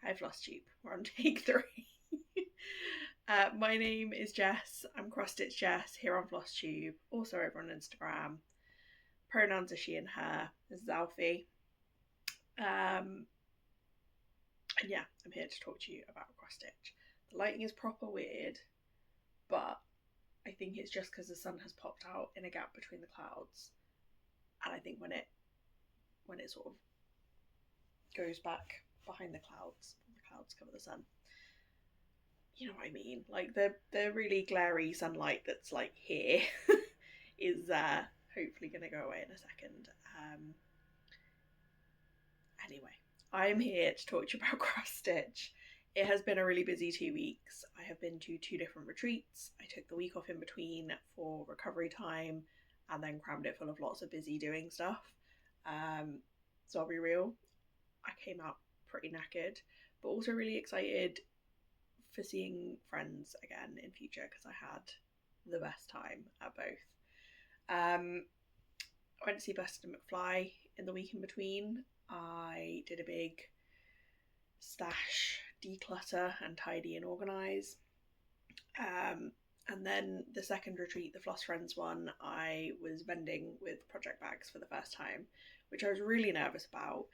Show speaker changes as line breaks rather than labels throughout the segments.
Hi Flosstube, we're on take 3. My name is Jess, I'm CrossStitch Jess here on Flosstube, also over on Instagram. Pronouns are she and her, this is Alfie. And yeah, I'm here to talk to you about CrossStitch. The lighting is proper weird, but I think it's just because the sun has popped out in a gap between the clouds. And I think when it sort of goes back behind the clouds cover the sun. You know what I mean? Like the really glary sunlight that's like here is hopefully going to go away in a second. Anyway, I'm here to talk to you about CrossStitch. It has been a really busy 2 weeks. I have been to 2 different retreats. I took the week off in between for recovery time and then crammed it full of lots of busy doing stuff. So I'll be real, I came out pretty knackered, but also really excited for seeing friends again in future because I had the best time at both. I went to see Buster McFly in the week in between. I did a big stash declutter and tidy and organise. And then the second retreat, the Floss Friends one, I was vending with project bags for the first time, which I was really nervous about.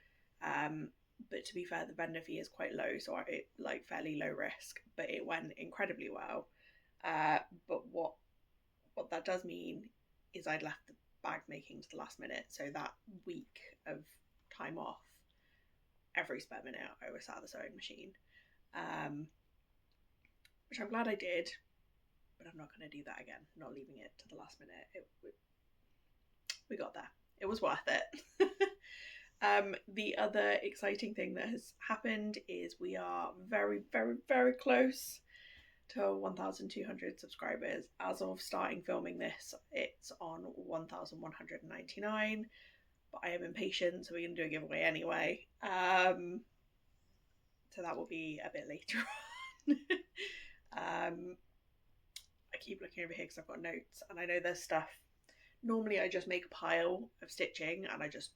But to be fair, the vendor fee is quite low, so it like fairly low risk, but it went incredibly well. But what that does mean is I'd left the bag making to the last minute, so that week of time off, every spare minute I was sat at the sewing machine, which I'm glad I did, but I'm not going to do that again, not leaving it to the last minute. We got there. It was worth it. The other exciting thing that has happened is we are very, very, very close to 1,200 subscribers. As of starting filming this, it's on 1,199, but I am impatient, so we're going to do a giveaway anyway. So that will be a bit later on. I keep looking over here because I've got notes, and I know there's stuff. Normally I just make a pile of stitching and I just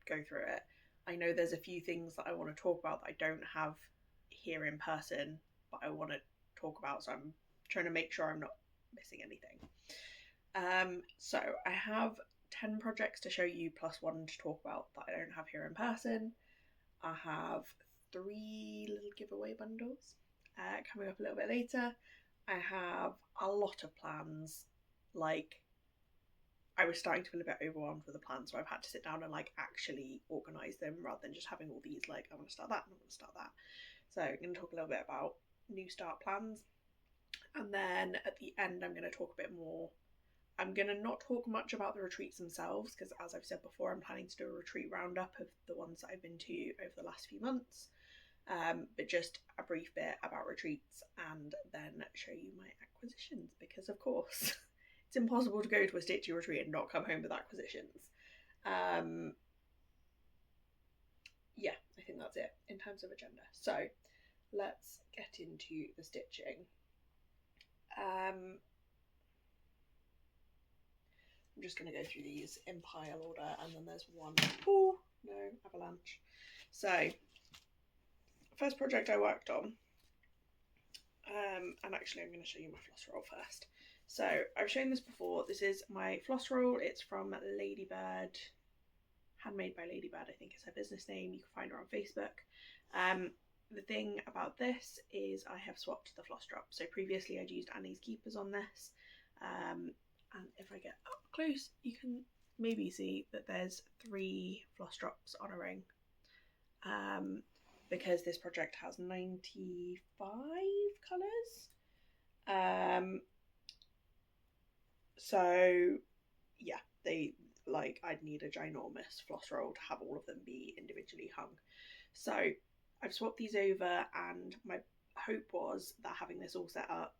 go through it. I know there's a few things that I want to talk about that I don't have here in person, but I want to talk about, so I'm trying to make sure I'm not missing anything. So I have 10 projects to show you plus 1 to talk about that I don't have here in person. I have 3 little giveaway bundles coming up a little bit later. I have a lot of plans. Like, I was starting to feel a bit overwhelmed with the plan, so I've had to sit down and like actually organise them rather than just having all these like, I want to start that and I want to start that. So I'm going to talk a little bit about new start plans, and then at the end I'm going to talk a bit more. I'm going to not talk much about the retreats themselves because, as I've said before, I'm planning to do a retreat roundup of the ones that I've been to over the last few months, but just a brief bit about retreats and then show you my acquisitions, because of course it's impossible to go to a Stitchy retreat and not come home with acquisitions. Yeah, I think that's it in terms of agenda. So let's get into the stitching. I'm just going to go through these in pile order, and then there's one. Oh no, avalanche. So first project I worked on, and actually I'm going to show you my floss roll first. So I've shown this before. This is my floss roll. It's from Ladybird, handmade by Ladybird, I think is her business name. You can find her on Facebook. The thing about this is I have swapped the floss drop. So previously I'd used Annie's Keepers on this, and if I get up close you can maybe see that there's 3 floss drops on a ring, because this project has 95 colours. So yeah, I'd need a ginormous floss roll to have all of them be individually hung. So I've swapped these over, and my hope was that having this all set up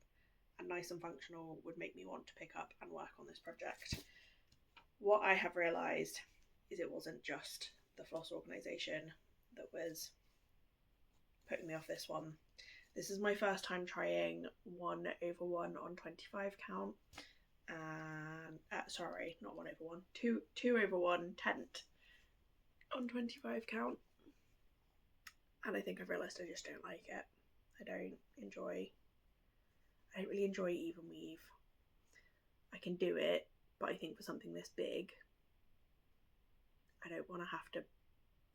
and nice and functional would make me want to pick up and work on this project. What I have realised is it wasn't just the floss organisation that was putting me off this one. This is my first time trying 1/1 on 25 count, and sorry, not 1/1, 2/1 tent on 25 count, and I think I've realised I just don't like it. I don't really enjoy even weave. I can do it, but I think for something this big, I don't want to have to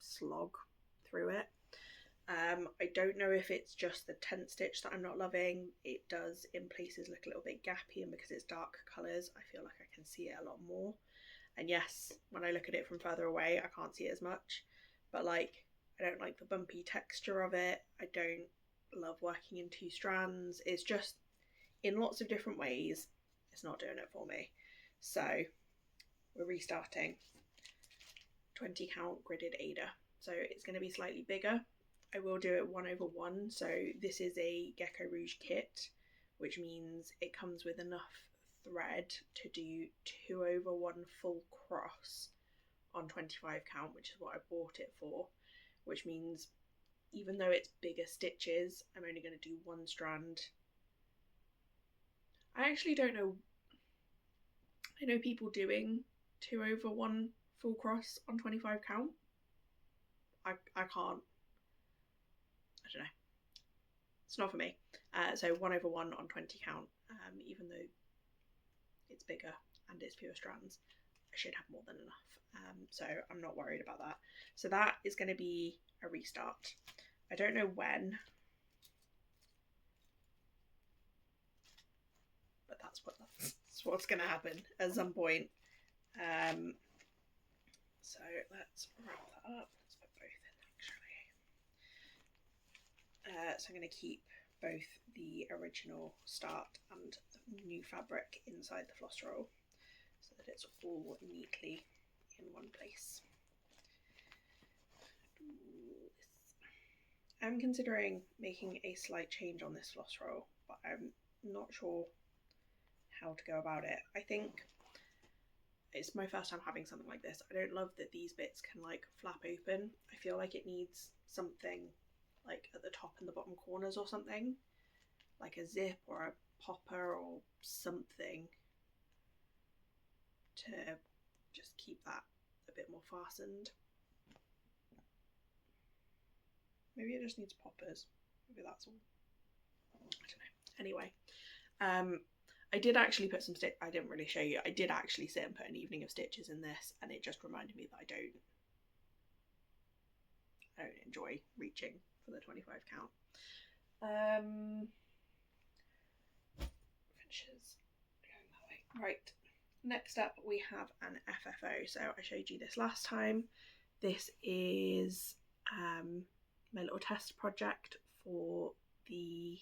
slog through it. I don't know if it's just the tent stitch that I'm not loving. It does in places look a little bit gappy, and because it's dark colours, I feel like I can see it a lot more. And yes, when I look at it from further away, I can't see it as much, but like, I don't like the bumpy texture of it. I don't love working in 2 strands. It's just, in lots of different ways, it's not doing it for me. So we're restarting. 20 count gridded Aida. So it's going to be slightly bigger. I will do it 1/1. So this is a Gecko Rouge kit, which means it comes with enough thread to do 2/1 full cross on 25 count, which is what I bought it for, which means even though it's bigger stitches, I'm only going to do 1 strand. I actually don't know. I know people doing 2/1 full cross on 25 count. I can't. I don't know. It's not for me. So 1/1 on 20 count, even though it's bigger and it's fewer strands, I should have more than enough. So I'm not worried about that. So that is going to be a restart. I don't know when, but that's what's going to happen at some point. So let's wrap that up. Let's put both in actually. So I'm going to keep both the original start and the new fabric inside the floss roll so that it's all neatly in one place. I'm considering making a slight change on this floss roll, but I'm not sure how to go about it. I think it's my first time having something like this. I don't love that these bits can like flap open. I feel like it needs something like at the top and the bottom corners or something, like a zip or a popper or something to just keep that a bit more fastened. Maybe it just needs poppers. Maybe that's all. I don't know. Anyway, I did actually put some I didn't really show you. I did actually sit and put an evening of stitches in this, and it just reminded me that I don't enjoy reaching for the 25 count. Finishes going that way. Right. Next up we have an FFO. So I showed you this last time. This is my little test project for the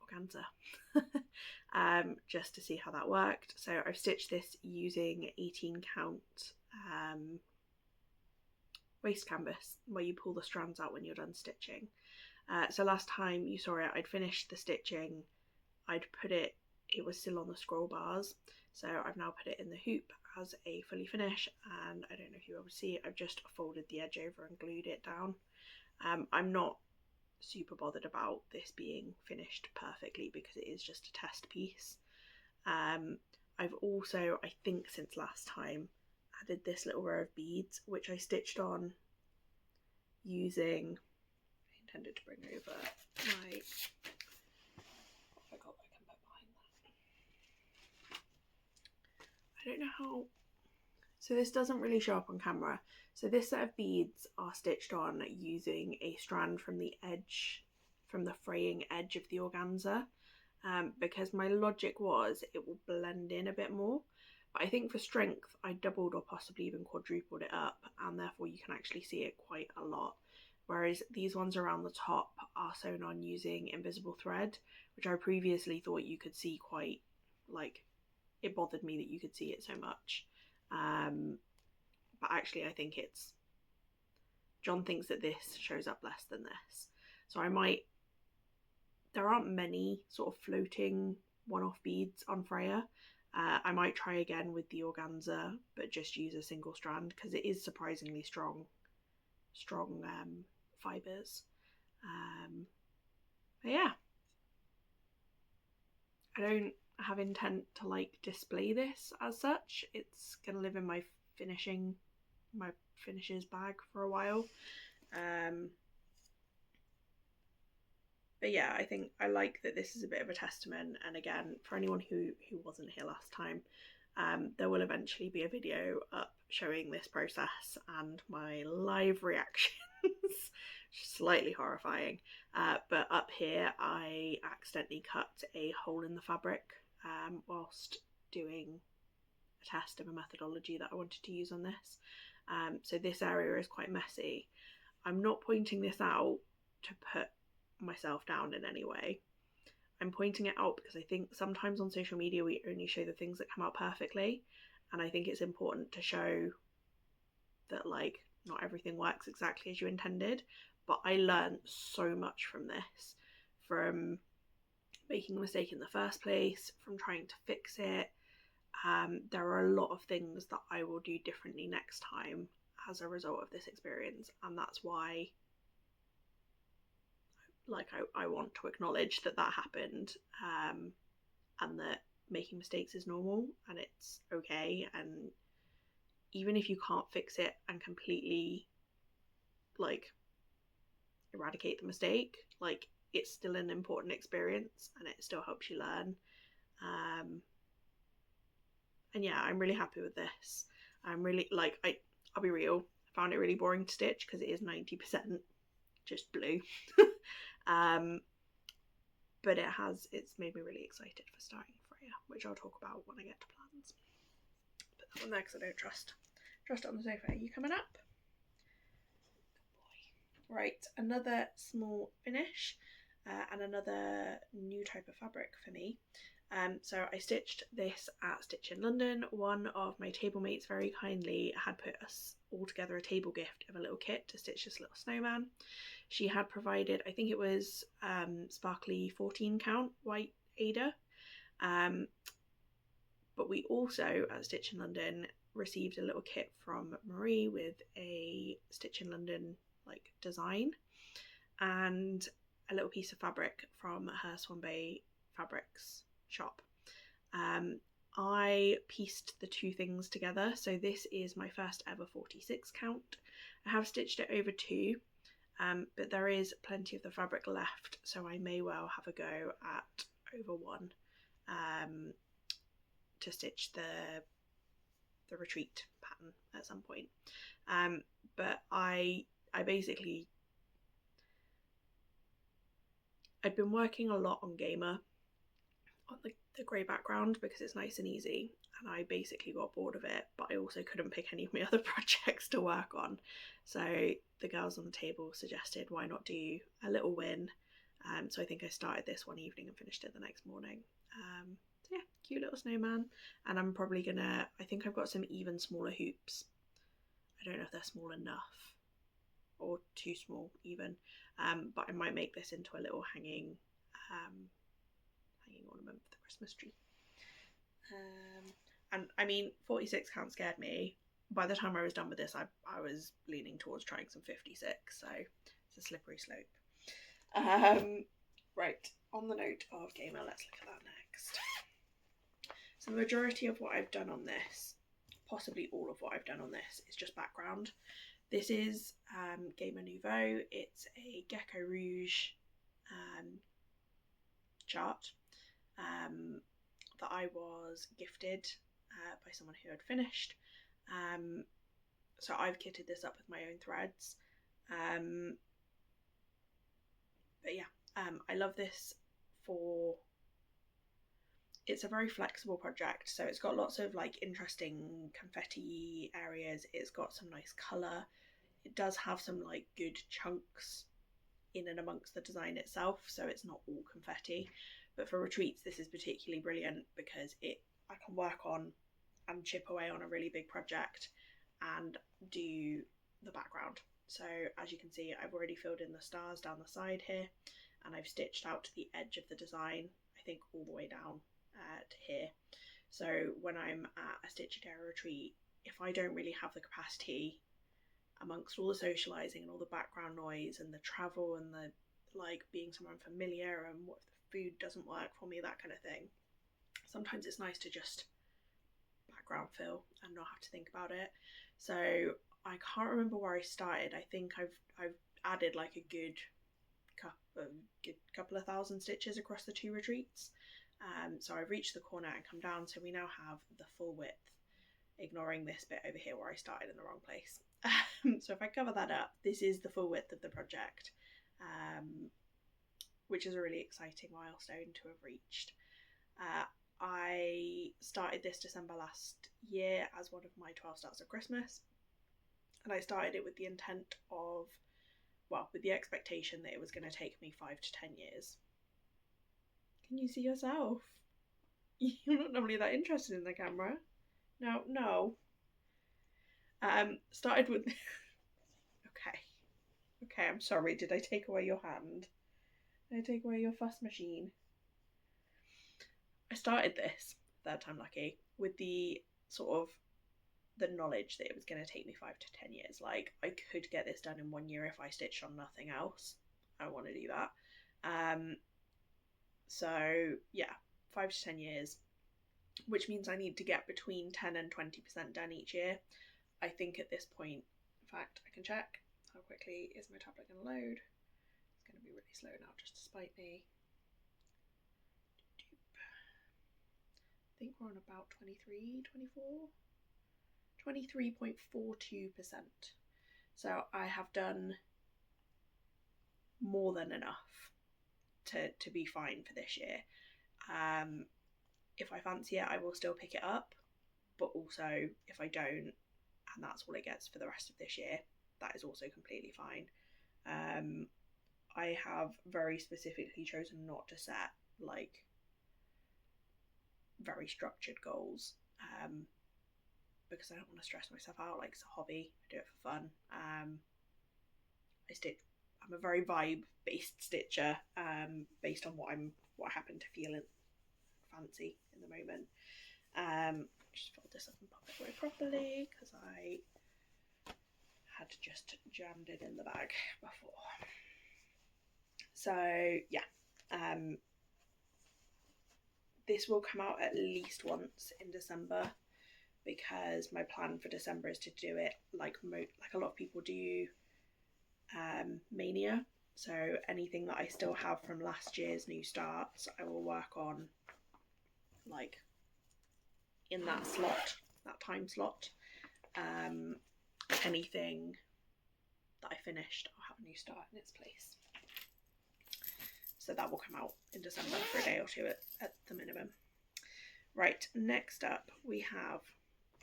organza. Just to see how that worked. So I've stitched this using 18 count waste canvas where you pull the strands out when you're done stitching. So last time you saw it, I'd finished the stitching, I'd put it was still on the scroll bars, so I've now put it in the hoop as a fully finish, and I don't know if you're able to see it, I've just folded the edge over and glued it down. I'm not super bothered about this being finished perfectly because it is just a test piece. I've also, I think since last time, added this little row of beads which I stitched on using, I intended to bring over my, what have I got that I can put behind that? I don't know how, so this doesn't really show up on camera. So this set of beads are stitched on using a strand from the edge, from the fraying edge of the organza, because my logic was it will blend in a bit more. But I think for strength, I doubled or possibly even quadrupled it up, and therefore you can actually see it quite a lot. Whereas these ones around the top are sewn on using invisible thread, which I previously thought you could see quite, like, it bothered me that you could see it so much. But actually I think it's, John thinks that this shows up less than this. So I might, there aren't many sort of floating one-off beads on Freya. I might try again with the organza, but just use a single strand because it is surprisingly strong fibres. But yeah, I don't have intent to like display this as such. It's gonna live in my finishing, my finishes bag for a while. But yeah, I think I like that this is a bit of a testament. And again, for anyone who wasn't here last time, there will eventually be a video up showing this process and my live reactions. Slightly horrifying, but up here I accidentally cut a hole in the fabric whilst doing a test of a methodology that I wanted to use on this. So this area is quite messy. I'm not pointing this out to put myself down in any way. I'm pointing it out because I think sometimes on social media we only show the things that come out perfectly, and I think it's important to show that like not everything works exactly as you intended. But I learned so much from this, from making a mistake in the first place, from trying to fix it. There are a lot of things that I will do differently next time as a result of this experience, and that's why like I want to acknowledge that happened, and that making mistakes is normal and it's okay, and even if you can't fix it and completely like eradicate the mistake, like it's still an important experience and it still helps you learn. And yeah, I'm really happy with this. I'm really like I'll be real, I found it really boring to stitch because it is 90% just blue. But it's made me really excited for starting Freya, which I'll talk about when I get to plans. Put that one there because I don't trust it on the sofa. Are you coming up? Good boy. Right, another small finish and another new type of fabric for me. So I stitched this at Stitch in London. One of my table mates very kindly had put us all together a table gift of a little kit to stitch this little snowman. She had provided, I think it was sparkly 14 count white Aida, but we also at Stitch in London received a little kit from Marie with a Stitch in London like design and a little piece of fabric from her Swan Bay Fabrics shop. I pieced the two things together, so this is my first ever 46 count. I have stitched it over 2, but there is plenty of the fabric left, so I may well have a go at over 1 to stitch the retreat pattern at some point. But I basically, I'd been working a lot on Gamer on the grey background because it's nice and easy, and I basically got bored of it, but I also couldn't pick any of my other projects to work on. So the girls on the table suggested why not do a little win. So I think I started this one evening and finished it the next morning. So yeah, cute little snowman. And I'm probably gonna, I think I've got some even smaller hoops. I don't know if they're small enough or too small even, but I might make this into a little hanging ornament for the Christmas tree. And I mean, 46 count scared me. By the time I was done with this, I was leaning towards trying some 56, so it's a slippery slope. Right, on the note of Gamer, let's look at that next. So the majority of what I've done on this, possibly all of what I've done on this, is just background. This is Gamer Nouveau. It's a Gecko Rouge chart that I was gifted by someone who had finished. So I've kitted this up with my own threads. But yeah, I love this for, it's a very flexible project, so it's got lots of like interesting confetti areas, it's got some nice colour, it does have some like good chunks in and amongst the design itself, so it's not all confetti. But for retreats this is particularly brilliant because I can work on and chip away on a really big project and do the background. So as you can see, I've already filled in the stars down the side here, and I've stitched out to the edge of the design, I think all the way down to here. So when I'm at a Stitchy retreat, if I don't really have the capacity amongst all the socialising and all the background noise and the travel and the like being somewhere unfamiliar and what if the food doesn't work for me, that kind of thing, sometimes it's nice to just background fill and not have to think about it. So I can't remember where I started. I think I've added like a good couple of thousand stitches across the 2 retreats. So I've reached the corner and come down, so we now have the full width, ignoring this bit over here where I started in the wrong place. So if I cover that up, this is the full width of the project, which is a really exciting milestone to have reached. I started this December last year as one of my 12 starts of Christmas, and I started it with the intent of, well, with the expectation that it was going to take me 5 to 10 years. Can you see yourself? You're not normally that interested in the camera. No. Started with... Okay, I'm sorry. Did I take away your hand? Did I take away your fuss machine? I started this, third time lucky, with the sort of the knowledge that it was going to take me 5 to 10 years. Like, I could get this done in 1 year if I stitched on nothing else. I want to do that. So yeah, 5 to 10 years, which means I need to get between 10 and 20% done each year. I think at this point, in fact, I can check how quickly is my tablet going to load. It's going to be really slow now, just to spite me. I think we're on about 23.42%. So I have done more than enough to be fine for this year. If I fancy it, I will still pick it up, but also if I don't, and that's all it gets for the rest of this year, that is also completely fine. I have very specifically chosen not to set like very structured goals, because I don't want to stress myself out. Like, it's a hobby, I do it for fun. I'm a very vibe based stitcher, based on what I happen to feel and fancy in the moment. Just fold this up and pop it away properly, because I had just jammed it in the bag before. So yeah, this will come out at least once in December, because my plan for December is to do it like a lot of people do, Mania. So anything that I still have from last year's new starts, I will work on like in that slot, that time slot. Anything that I finished, I'll have a new start in its place. So that will come out in December for a day or two at the minimum. Right, next up we have,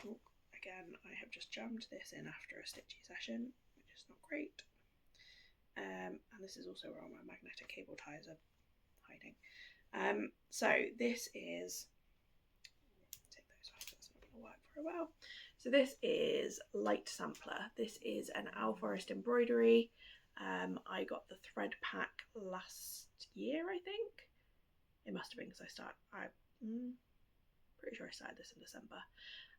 again, I have just jammed this in after a stitchy session, which is not great. And this is also where all my magnetic cable ties are hiding. So this is, take those off, that's not going to work very well. So this is Light Sampler. This is an Owl Forest embroidery. I got the thread pack last year, I think. It must have been, because I'm pretty sure I started this in December.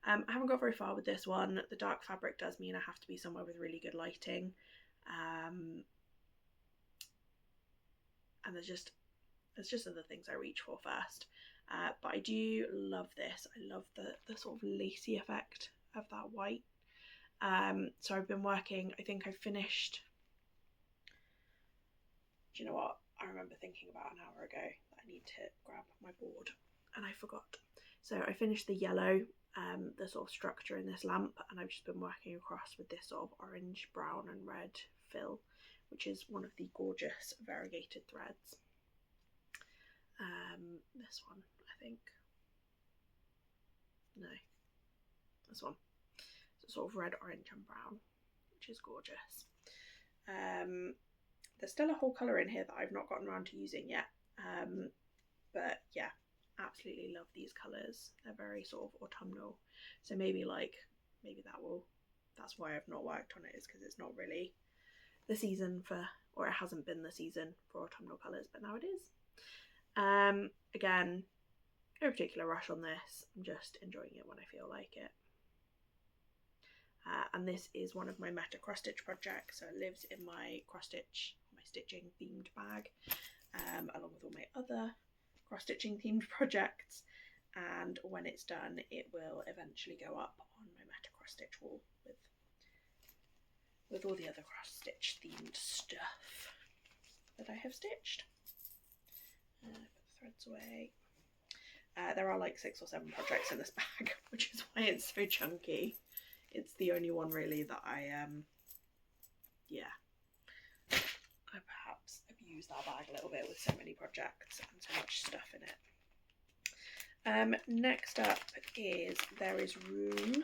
I haven't got very far with this one. The dark fabric does mean I have to be somewhere with really good lighting. And there's just other things I reach for first. But I do love this. I love the sort of lacy effect of that white. So I've been working, I think I finished, do you know what? I remember thinking about an hour ago that I need to grab my board, and I forgot. So I finished the yellow, the sort of structure in this lamp, and I've just been working across with this sort of orange, brown and red fill, which is one of the gorgeous variegated threads. This one, I think. No, this one. So sort of red, orange and brown, which is gorgeous. There's still a whole colour in here that I've not gotten around to using yet. But yeah, absolutely love these colours. They're very sort of autumnal. So maybe that's why I've not worked on it, is because it's not really the season for, or it hasn't been the season for autumnal colours, but now it is. Again, no particular rush on this. I'm just enjoying it when I feel like it. And this is one of my Meta CrossStitch projects, so it lives in my stitching themed bag, along with all my other cross-stitching themed projects, and when it's done it will eventually go up on my Meta CrossStitch wall with with all the other cross-stitch themed stuff that I have stitched. Put the threads away. There are like 6 or 7 projects in this bag, which is why it's so chunky. It's the only one really that I perhaps abused that bag a little bit with so many projects and so much stuff in it. Next up is there is room.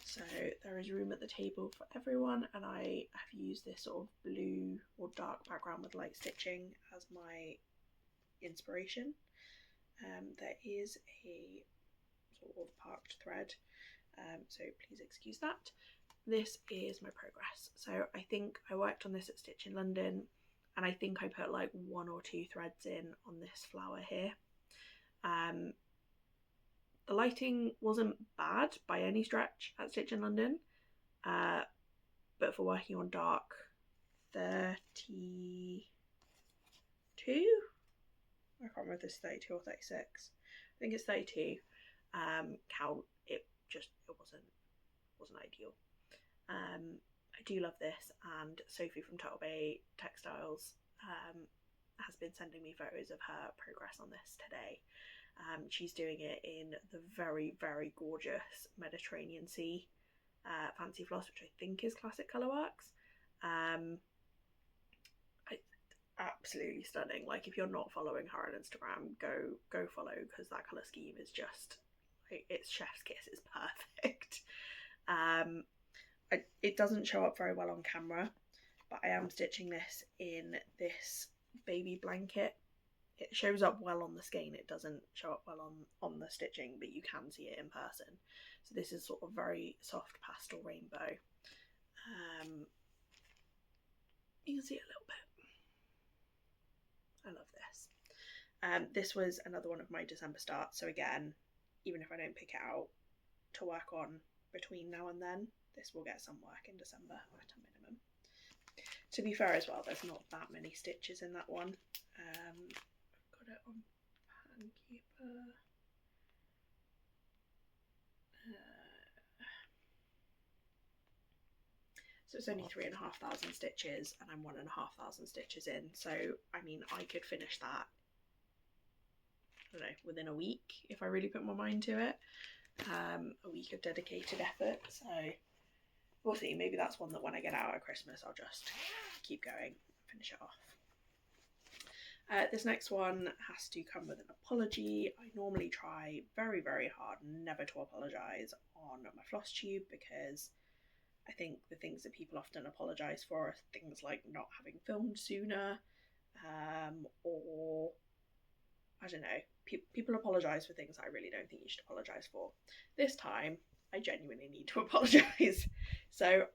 So there is room at the table for everyone, and I have used this sort of blue or dark background with light stitching as my inspiration. There is a sort of parked thread, so please excuse that. This is my progress. So I think I worked on this at Stitch in London, and I think I put like 1 or 2 threads in on this flower here. The lighting wasn't bad by any stretch at Stitch in London, but for working on dark 32, I can't remember if this is 32 or 36, I think it's 32 count, it wasn't ideal. I do love this, and Sophie from Turtle Bay Textiles has been sending me photos of her progress on this today. She's doing it in the very, very gorgeous Mediterranean Sea fancy floss, which I think is classic Colourworks. Absolutely stunning. Like, if you're not following her on Instagram, go follow, because that colour scheme is just, it's chef's kiss, it's perfect. It doesn't show up very well on camera, but I am stitching this in this baby blanket. It shows up well on the skein, it doesn't show up well on the stitching, but you can see it in person. So this is sort of very soft pastel rainbow. You can see it a little bit. I love this. This was another one of my December starts, so again, even if I don't pick it out to work on between now and then, this will get some work in December at a minimum. To be fair as well, there's not that many stitches in that one. I've got it on Pankeeper. So it's only 3,500 stitches, and I'm 1,500 stitches in. So, I mean, I could finish that, I don't know, within a week if I really put my mind to it. A week of dedicated effort. So we'll see. Maybe that's one that when I get out at Christmas, I'll just keep going and finish it off. This next one has to come with an apology. I normally try very, very hard never to apologise on my Flosstube, because I think the things that people often apologise for are things like not having filmed sooner, or I don't know, people apologise for things I really don't think you should apologise for. This time, I genuinely need to apologise. So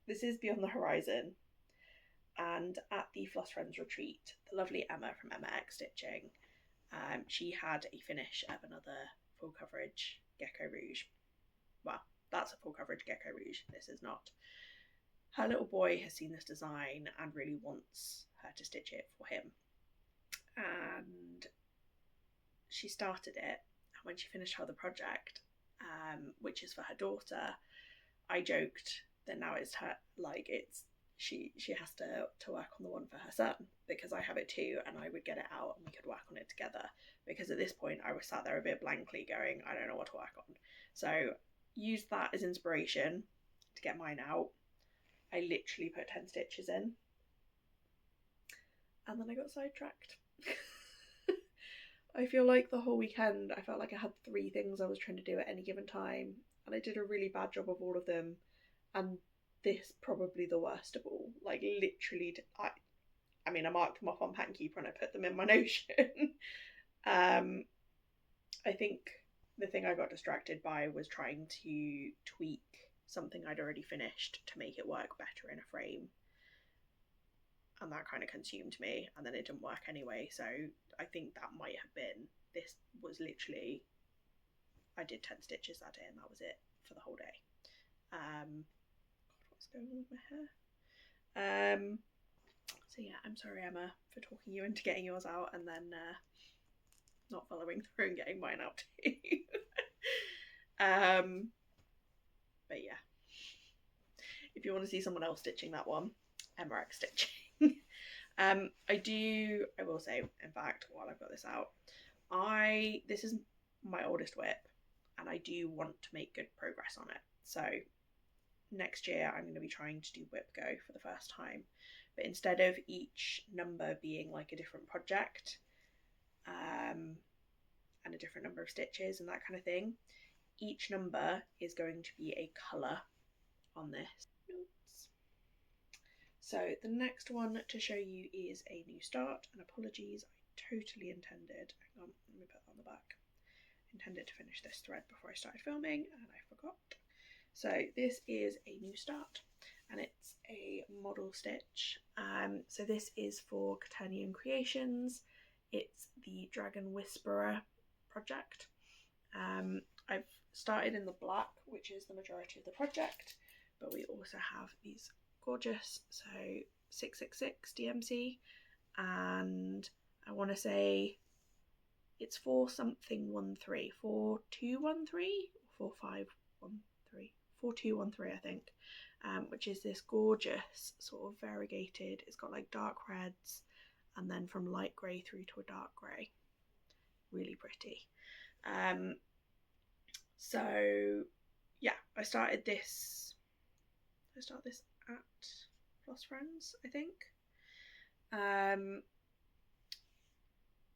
this is Beyond the Horizon, and at the Floss Friends retreat, the lovely Emma from UnconventionalXstitch, she had a finish of another full coverage Gecko Rouge. Well, that's a full coverage Gecko Rouge, this is not. Her little boy has seen this design and really wants her to stitch it for him. And she started it, and when she finished her other project, which is for her daughter, I joked that now it's her, like, it's she has to work on the one for her son, because I have it too, and I would get it out and we could work on it together, because at this point I was sat there a bit blankly going, I don't know what to work on. So use that as inspiration to get mine out. I literally put 10 stitches in, and then I got sidetracked. I feel like the whole weekend I felt like I had 3 things I was trying to do at any given time, and I did a really bad job of all of them, and this probably the worst of all. Like, literally, I mean, I marked them off on Pankeeper and I put them in my Notion. I think the thing I got distracted by was trying to tweak something I'd already finished to make it work better in a frame, and that kind of consumed me, and then it didn't work anyway. So I think that might have been, this was literally, I did 10 stitches that day and that was it for the whole day. God, what's going on with my hair? So yeah, I'm sorry Emma for talking you into getting yours out and then not following through and getting mine out too. But yeah, if you want to see someone else stitching that one, EmmaXstitching. I will say, in fact, while I've got this out, this is my oldest whip, and I do want to make good progress on it. So next year I'm going to be trying to do whip go for the first time, but instead of each number being like a different project, and a different number of stitches and that kind of thing, each number is going to be a colour on this. Oops. So the next one to show you is a new start, and apologies, I totally intended, hang on, let me put that on the back, intended to finish this thread before I started filming and I forgot. So this is a new start, and it's a model stitch. So this is for Quaternion Creations. It's the Dragon Whisperer project. I've started in the black, which is the majority of the project, but we also have these gorgeous, so 666 DMC, and I want to say it's 4213 or 4213, I think, which is this gorgeous sort of variegated, it's got like dark reds and then from light grey through to a dark grey, really pretty. So yeah, I started this at Floss Friends, I think.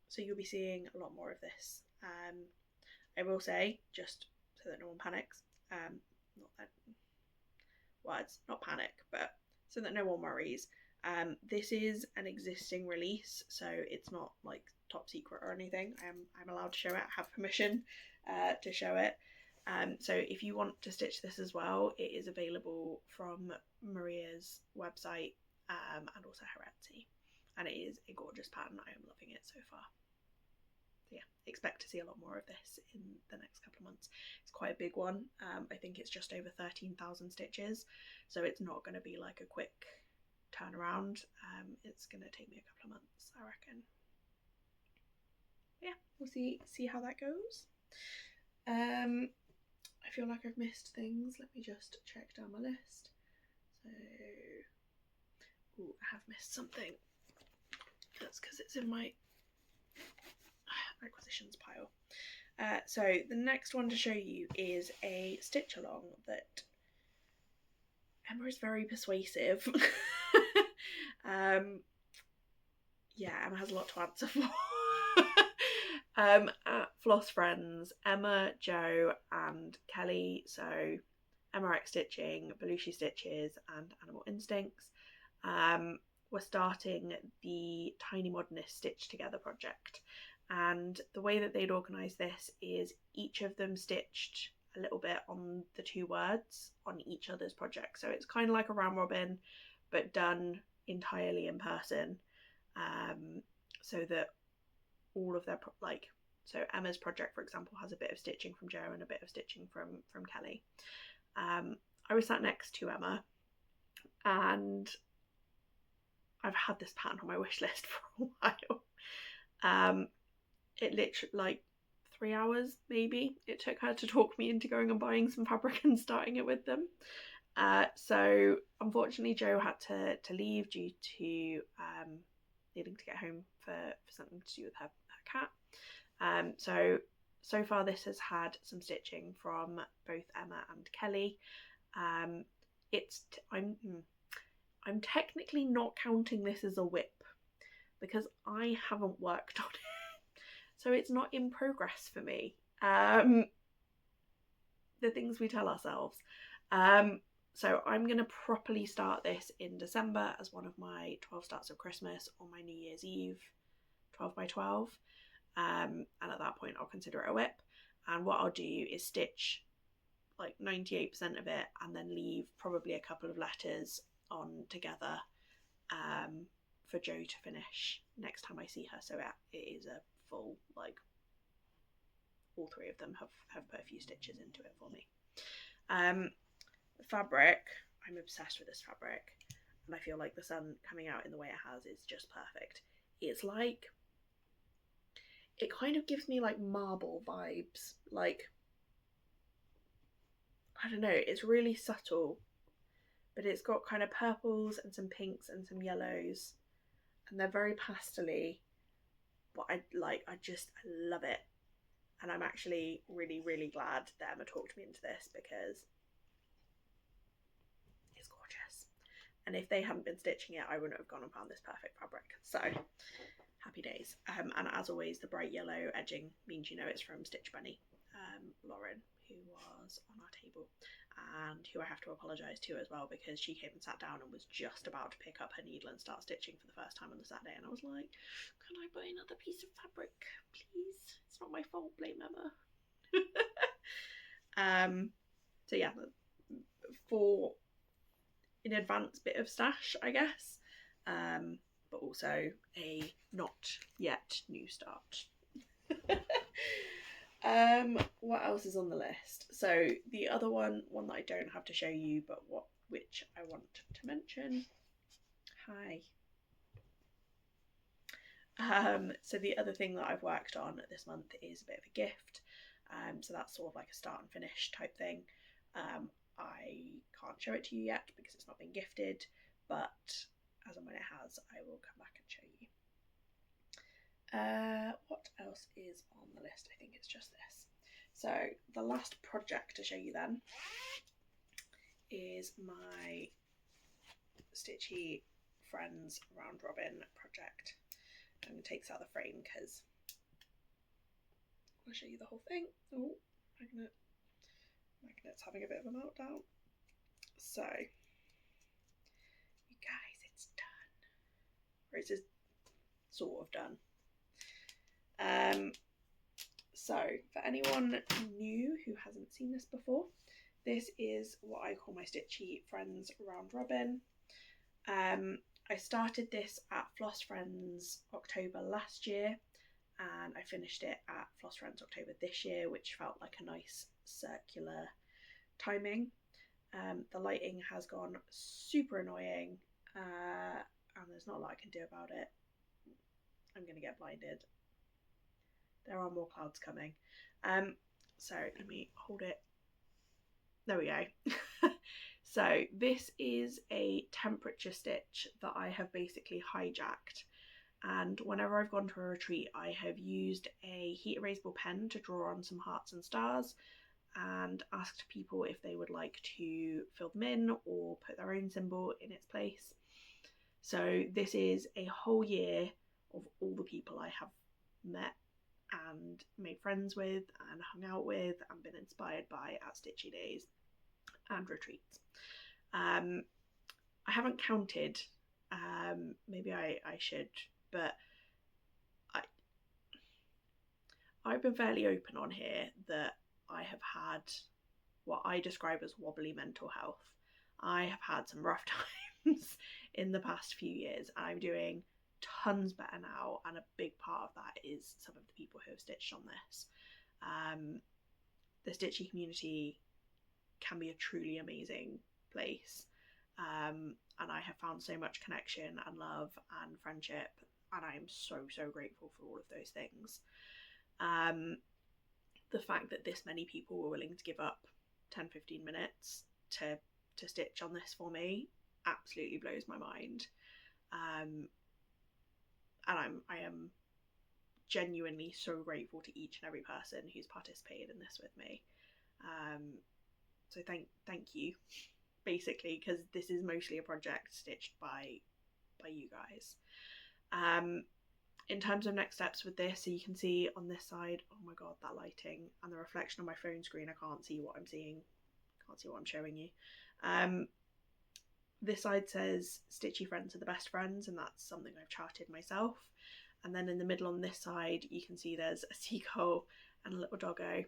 So you'll be seeing a lot more of this. I will say, just so that no one panics, not panic, but so that no one worries, this is an existing release, so it's not like top secret or anything. I'm allowed to show it, I have permission to show it. So if you want to stitch this as well, it is available from Maria's website, and also her Etsy, and it is a gorgeous pattern. I am loving it so far. So yeah, expect to see a lot more of this in the next couple of months. It's quite a big one. I think it's just over 13,000 stitches, so it's not going to be like a quick turnaround. It's going to take me a couple of months, I reckon. Yeah, we'll see how that goes. I feel like I've missed things. Let me just check down my list. So, ooh, I have missed something. That's because it's in my acquisitions pile. So the next one to show you is a stitch along that Emma is very persuasive. Yeah, Emma has a lot to answer for. At Floss Friends, Emma, Jo and Kelly, so EmmaXstitching, Belushi Stitches and Animal Instincts, we're starting the Tiny Modernist Stitch Together project. And the way that they'd organise this is each of them stitched a little bit on the two words on each other's project. So it's kind of like a round robin, but done entirely in person. So that all of their so Emma's project, for example, has a bit of stitching from Jo and a bit of stitching from Kelly. I was sat next to Emma, and I've had this pattern on my wish list for a while. It literally, like 3 hours maybe, it took her to talk me into going and buying some fabric and starting it with them. So unfortunately Jo had to leave due to needing to get home for something to do with her cat. So far this has had some stitching from both Emma and Kelly. I'm technically not counting this as a whip because I haven't worked on it. So it's not in progress for me. The things we tell ourselves. So I'm going to properly start this in December as one of my 12 starts of Christmas or my New Year's Eve 12 by 12. And at that point I'll consider it a whip. And what I'll do is stitch like 98% of it and then leave probably a couple of letters on together for Jo to finish next time I see her. So it is a full, like, all three of them have put a few stitches into it for me. The fabric, I'm obsessed with this fabric, and I feel like the sun coming out in the way it has is just perfect. It's like, it kind of gives me like marble vibes, like, I don't know, it's really subtle, but it's got kind of purples and some pinks and some yellows, and they're very pastel-y, but I love it. And I'm actually really, really glad that Emma talked me into this, because it's gorgeous. And if they hadn't been stitching it, I wouldn't have gone and found this perfect fabric. So happy days. And as always, the bright yellow edging means you know it's from Stitch Bunny, Lauren, who was on our table, and who I have to apologise to as well, because she came and sat down and was just about to pick up her needle and start stitching for the first time on the Saturday, and I was like, can I buy another piece of fabric, please? It's not my fault, blame Emma. So yeah, for in advance bit of stash, I guess, but also a not yet new start. What else is on the list? So the other one that I don't have to show you, but which I want to mention. Hi. So the other thing that I've worked on this month is a bit of a gift. So that's sort of like a start and finish type thing. I can't show it to you yet because it's not been gifted, but as and when it has, I will come back and show you. What else is on the list? I think it's just this. So the last project to show you then is my Stitchy Friends Round Robin project. I'm going to take this out of the frame because I'll show you the whole thing. Oh, Magnet's having a bit of a meltdown. So, you guys, it's done. Or it's just sort of done. So, for anyone new who hasn't seen this before, this is what I call my Stitchy Friends Round Robin. I started this at Floss Friends October last year, and I finished it at Floss Friends October this year, which felt like a nice circular timing. The lighting has gone super annoying, and there's not a lot I can do about it. I'm going to get blinded. There are more clouds coming. So let me hold it. There we go. So this is a temperature stitch that I have basically hijacked, and whenever I've gone to a retreat I have used a heat erasable pen to draw on some hearts and stars and asked people if they would like to fill them in or put their own symbol in its place. So this is a whole year of all the people I have met and made friends with and hung out with and been inspired by at Stitchy Days and retreats. I haven't counted, maybe I should, but I've been fairly open on here that I have had what I describe as wobbly mental health. I have had some rough times in the past few years. I'm doing tons better now, and a big part of that is some of the people who have stitched on this. The Stitchy community can be a truly amazing place, and I have found so much connection and love and friendship, and I am so grateful for all of those things. The fact that this many people were willing to give up 10-15 minutes to stitch on this for me absolutely blows my mind, and I am genuinely so grateful to each and every person who's participated in this with me. So thank you, basically, because this is mostly a project stitched by you guys. In terms of next steps with this, so you can see on this side, oh my god, that lighting and the reflection on my phone screen, I can't see what I'm seeing, can't see what I'm showing you. This side says Stitchy Friends are the best friends, and that's something I've charted myself. And then in the middle on this side, you can see there's a seagull and a little doggo.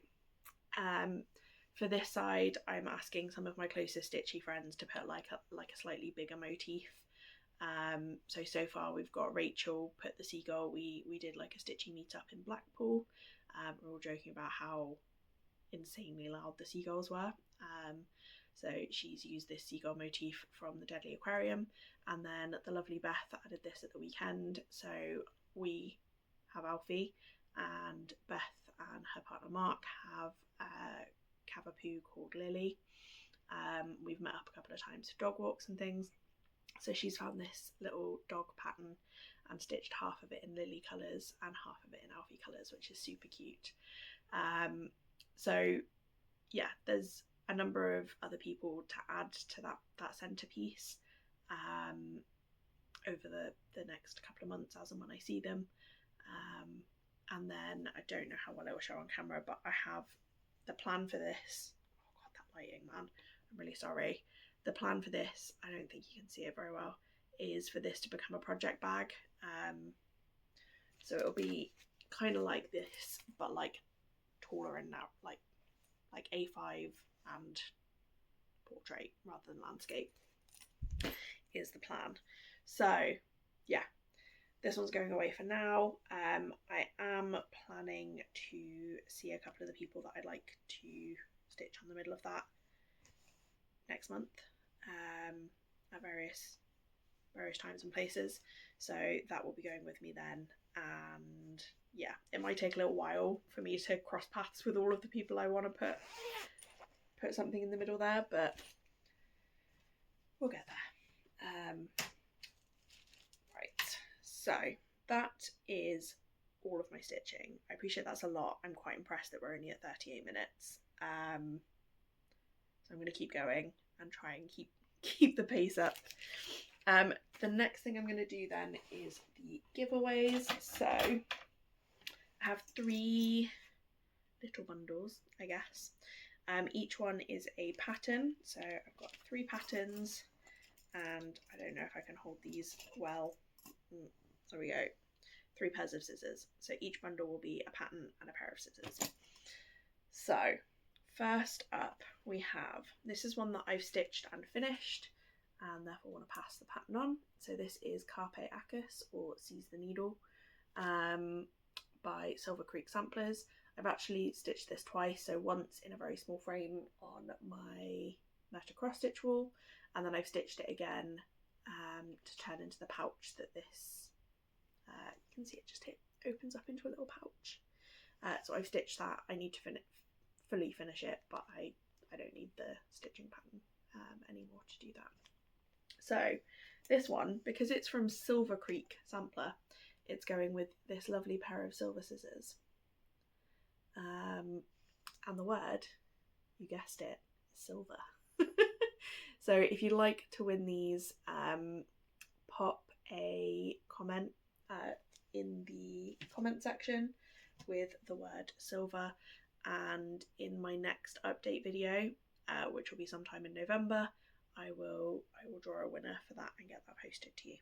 For this side, I'm asking some of my closest Stitchy friends to put like a slightly bigger motif. So far we've got Rachel put the seagull. We did like a Stitchy meetup in Blackpool. We're all joking about how insanely loud the seagulls were. So she's used this seagull motif from the Deadly Aquarium, and then the lovely Beth added this at the weekend. So we have Alfie, and Beth and her partner Mark have Cavapoo called Lily. We've met up a couple of times for dog walks and things. So she's found this little dog pattern and stitched half of it in Lily colours and half of it in Alfie colours, which is super cute. So yeah, there's a number of other people to add to that centrepiece over the next couple of months as and when I see them. And then I don't know how well it will show on camera, but I have the plan for this. Oh god, that lighting, man, I'm really sorry. The plan for this, I don't think you can see it very well, is for this to become a project bag. So it'll be kind of like this, but like taller and now like A5 and portrait rather than landscape is the plan. So yeah, this one's going away for now. I am planning to see a couple of the people that I'd like to stitch on the middle of that next month at various times and places. So that will be going with me then. And yeah, it might take a little while for me to cross paths with all of the people I want to put something in the middle there, but we'll get there. Right, so that is all of my stitching. I appreciate that's a lot. I'm quite impressed that we're only at 38 minutes. So I'm going to keep going and try and keep the pace up. The next thing I'm going to do then is the giveaways. So I have 3 little bundles, I guess. Each one is a pattern. So I've got 3 patterns, and I don't know if I can hold these well. There we go. 3 pairs of scissors. So each bundle will be a pattern and a pair of scissors. So first up we have, this is one that I've stitched and finished and therefore want to pass the pattern on. So this is Carpe Acus, or Seize the Needle, by Silver Creek Samplers. I've actually stitched this twice, so once in a very small frame on my Meta CrossStitch wall, and then I've stitched it again to turn into the pouch that this, you can see it just opens up into a little pouch. So I've stitched that. I need to fully finish it, but I don't need the stitching pattern anymore to do that. So this one, because it's from Silver Creek Sampler, it's going with this lovely pair of silver scissors. And the word, you guessed it, is silver. So if you'd like to win these, pop a comment in the comment section with the word silver, and in my next update video, which will be sometime in November, I will draw a winner for that and get that posted to you.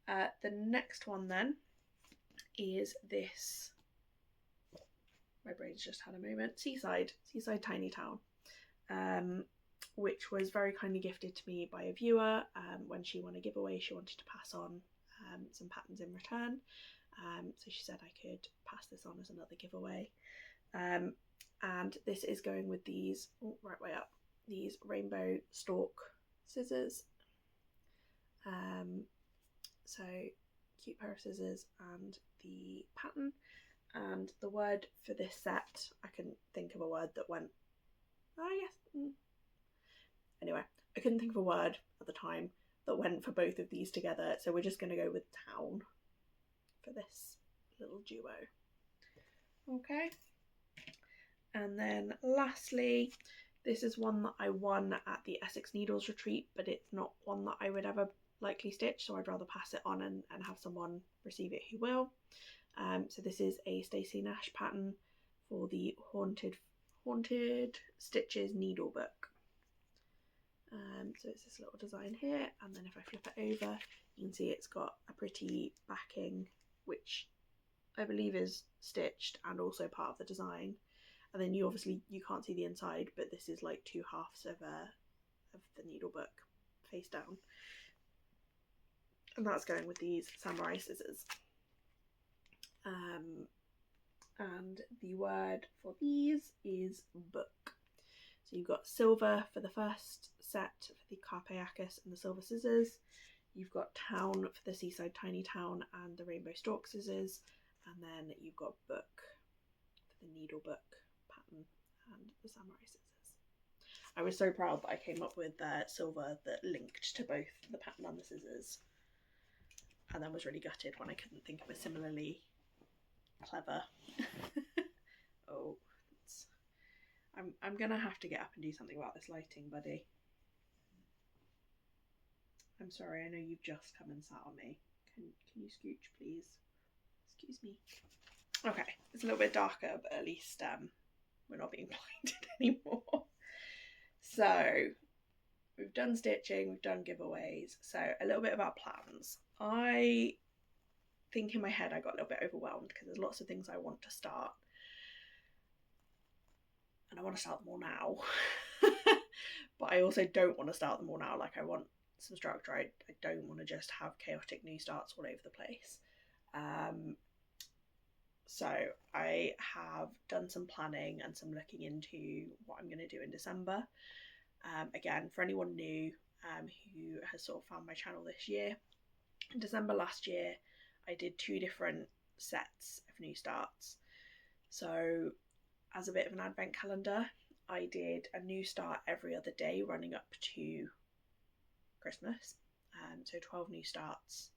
The next one then is this, my brain's just had a moment, Seaside Tiny Town, which was very kindly gifted to me by a viewer. When she won a giveaway, she wanted to pass on some patterns in return, so she said I could pass this on as another giveaway. And this is going with these, right way up, these rainbow stalk scissors. So cute pair of scissors and the pattern. And the word for this set, I couldn't think of a word that went, anyway, I couldn't think of a word at the time that went for both of these together, so we're just going to go with town for this little duo. Okay. And then lastly, this is one that I won at the Essex Needles retreat, but it's not one that I would ever likely stitch, so I'd rather pass it on and have someone receive it who will. So this is a Stacey Nash pattern for the Haunted Stitches needle book. So it's this little design here, and then if I flip it over, you can see it's got a pretty backing, which I believe is stitched and also part of the design. And then you can't see the inside, but this is like 2 halves of the needle book face down, and that's going with these samurai scissors. And the word for these is book. So you've got silver for the first set for the Carpe Acus and the silver scissors. You've got town for the Seaside Tiny Town and the rainbow stalk scissors, and then you've got book for the needle book pattern and the samurai scissors. I was so proud that I came up with silver that linked to both the pattern and the scissors, and then was really gutted when I couldn't think of a similarly clever. Oh, I'm gonna have to get up and do something about this lighting, buddy. I'm sorry, I know you've just come and sat on me. Can you scooch, please? Excuse me. Okay, it's a little bit darker, but at least we're not being blinded anymore. So we've done stitching, we've done giveaways. So a little bit about plans. I think in my head I got a little bit overwhelmed because there's lots of things I want to start. And I want to start them all now. But I also don't want to start them all now. Like, I want some structure. I don't want to just have chaotic new starts all over the place. So I have done some planning and some looking into what I'm going to do in December. Again, for anyone new who has sort of found my channel this year, in December last year I did 2 different sets of new starts. So as a bit of an advent calendar, I did a new start every other day running up to Christmas. So 12 new starts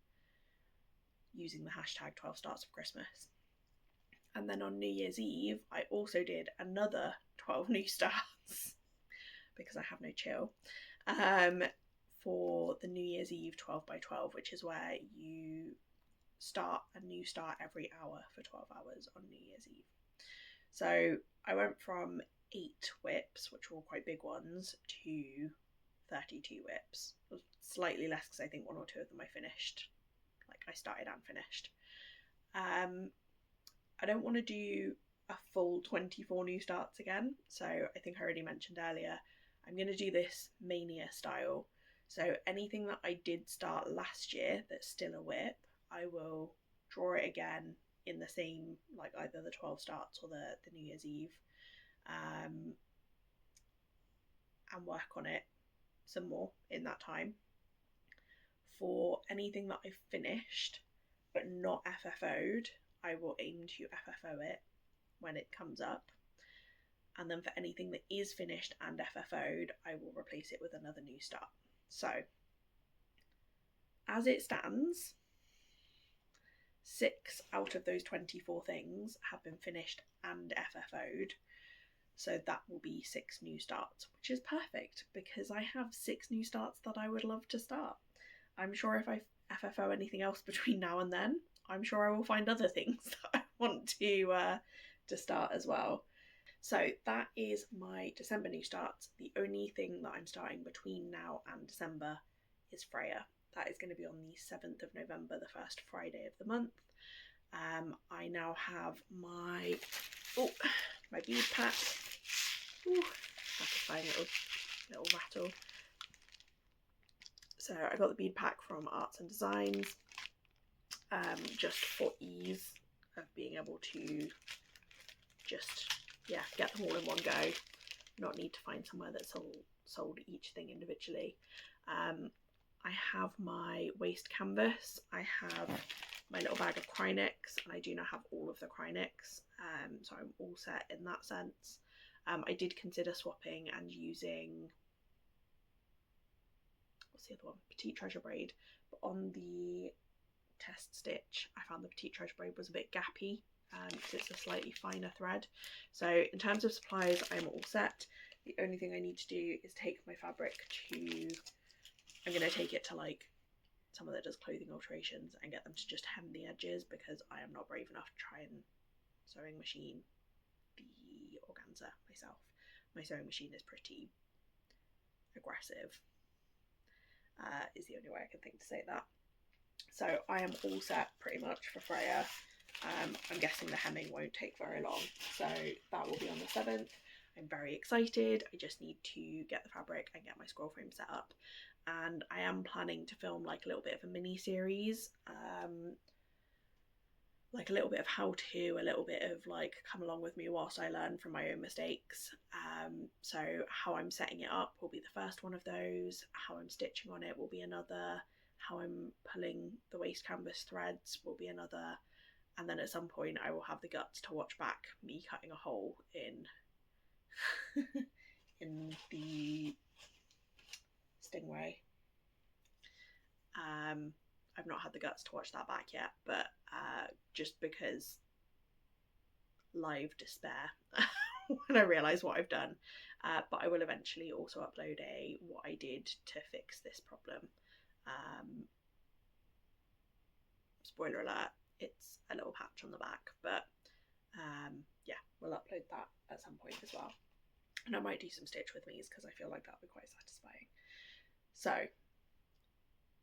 using the hashtag 12 starts of Christmas. And then on New Year's Eve, I also did another 12 new starts because I have no chill, for the New Year's Eve 12 by 12, which is where you start a new start every hour for 12 hours on New Year's Eve. So I went from 8 whips, which were all quite big ones, to 32 whips. Slightly less because I think 1 or 2 of them I finished. Like, I started and finished. I don't want to do a full 24 new starts again. So I think I already mentioned earlier, I'm going to do this mania style. So anything that I did start last year that's still a whip, I will draw it again in the same, like either the 12 starts or the New Year's Eve, and work on it some more in that time. For anything that I've finished but not FFO'd, I will aim to FFO it when it comes up. And then for anything that is finished and FFO'd, I will replace it with another new start. So as it stands, 6 out of those 24 things have been finished and FFO'd. So that will be 6 new starts, which is perfect because I have 6 new starts that I would love to start. I'm sure if I FFO anything else between now and then, I'm sure I will find other things that I want to start as well. So that is my December new starts. The only thing that I'm starting between now and December is Freya. That is going to be on the 7th of November, the first Friday of the month. I now have my bead pack. Satisfying little rattle. So I got the bead pack from Arts and Designs, just for ease of being able to just get them all in one go, not need to find somewhere that sold each thing individually. I have my waste canvas, I have my little bag of Krynex, and I do now have all of the Krynex, so I'm all set in that sense. I did consider swapping and using, what's the other one, Petite Treasure Braid, but on the test stitch I found the Petite Treasure Braid was a bit gappy because it's a slightly finer thread. So in terms of supplies, I'm all set. The only thing I need to do is take my fabric to, I'm going to take it to like someone that does clothing alterations and get them to just hem the edges because I am not brave enough to try and sewing machine the organza myself. My sewing machine is pretty aggressive, is the only way I can think to say that. So I am all set pretty much for Freya. I'm guessing the hemming won't take very long, so that will be on the 7th. I'm very excited. I just need to get the fabric and get my scroll frame set up, and I am planning to film like a little bit of a mini series, like a little bit of how to, a little bit of like come along with me whilst I learn from my own mistakes. So how I'm setting it up will be the first one of those, how I'm stitching on it will be another, how I'm pulling the waste canvas threads will be another, and then at some point I will have the guts to watch back me cutting a hole in in the Stingray. I've not had the guts to watch that back yet, but just because live despair when I realise what I've done. But I will eventually also upload a what I did to fix this problem. Spoiler alert, it's a little patch on the back, but yeah, we'll upload that at some point as well. And I might do some stitch with me's because I feel like that'll be quite satisfying. So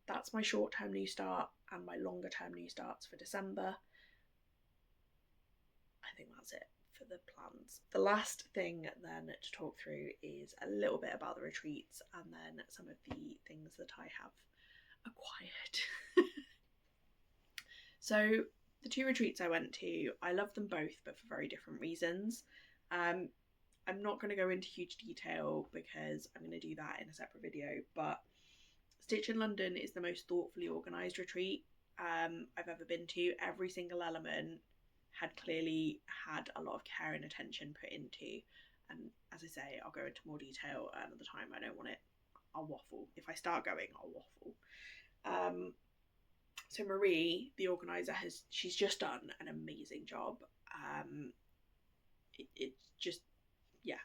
that's my short-term new start and my longer-term new starts for December. I think that's it for the plans. The last thing then to talk through is a little bit about the retreats and then some of the things that I have acquired. So the 2 retreats I went to, I love them both, but for very different reasons. I'm not going to go into huge detail because I'm going to do that in a separate video, but Stitch in London is the most thoughtfully organised retreat I've ever been to. Every single element had clearly had a lot of care and attention put into, and as I say, I'll go into more detail another time. I don't want it, I'll waffle. If I start going, I'll waffle. So Marie, the organiser, she's just done an amazing job. It's just, yeah,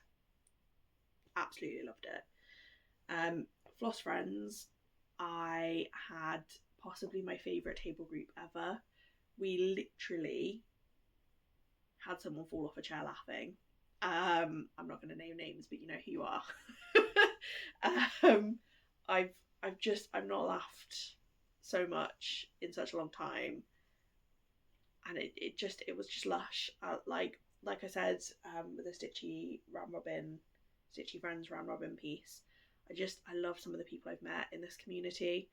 absolutely loved it. Floss Friends, I had possibly my favourite table group ever. We literally had someone fall off a chair laughing. I'm not going to name names, but you know who you are. I've not laughed so much in such a long time, and it was just lush. Like I said, with the Stitchy Friends round robin piece, I love some of the people I've met in this community.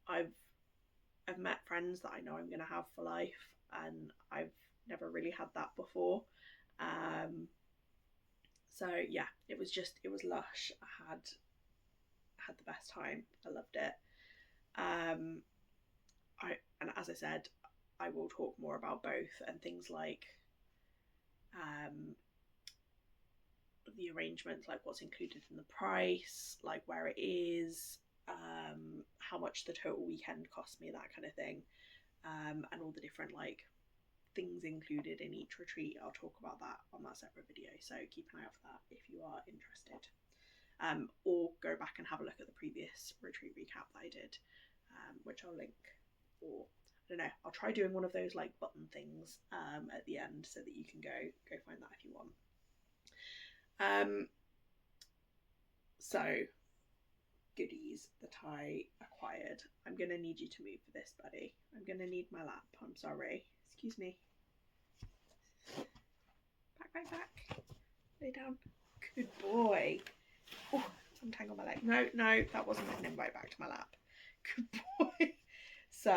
I've met friends that I know I'm going to have for life, and I've never really had that before. So yeah, it was lush. I had the best time. I loved it. And as I said, I will talk more about both, and things like the arrangements, like what's included in the price, like where it is, how much the total weekend cost me, that kind of thing, and all the different like things included in each retreat. I'll talk about that on that separate video, so keep an eye out for that if you are interested. Or go back and have a look at the previous retreat recap that I did, which I'll link, or I don't know, I'll try doing one of those like button things at the end so that you can go find that if you want. So goodies that I acquired. I'm gonna need you to move for this, buddy. I'm gonna need my lap. I'm sorry. Excuse me. Back. Lay down. Good boy. Oh, untangle my leg. No, that wasn't an invite back to my lap. Good boy. So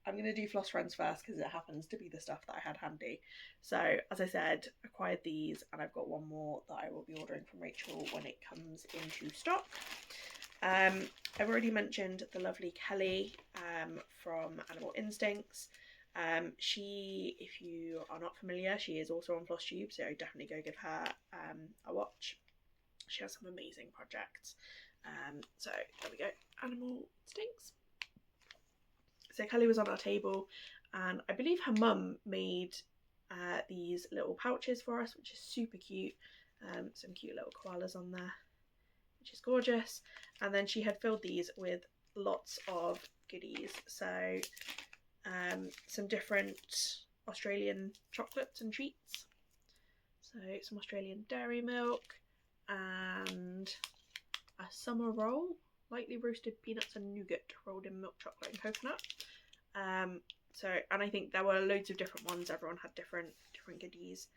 I'm going to do Floss Friends first because it happens to be the stuff that I had handy. So as I said, acquired these, and I've got one more that I will be ordering from Rachel when it comes into stock. I've already mentioned the lovely Kelly from Animal Instincts. She, if you are not familiar, she is also on Flosstube, so definitely go give her a watch. She has some amazing projects. So there we go, Animal Instincts. So Kelly was on our table, and I believe her mum made these little pouches for us, which is super cute. Some cute little koalas on there, which is gorgeous. And then she had filled these with lots of goodies. So some different Australian chocolates and treats. So some Australian dairy milk and a summer roll, lightly roasted peanuts and nougat rolled in milk chocolate and coconut. And I think there were loads of different ones. Everyone had different goodies.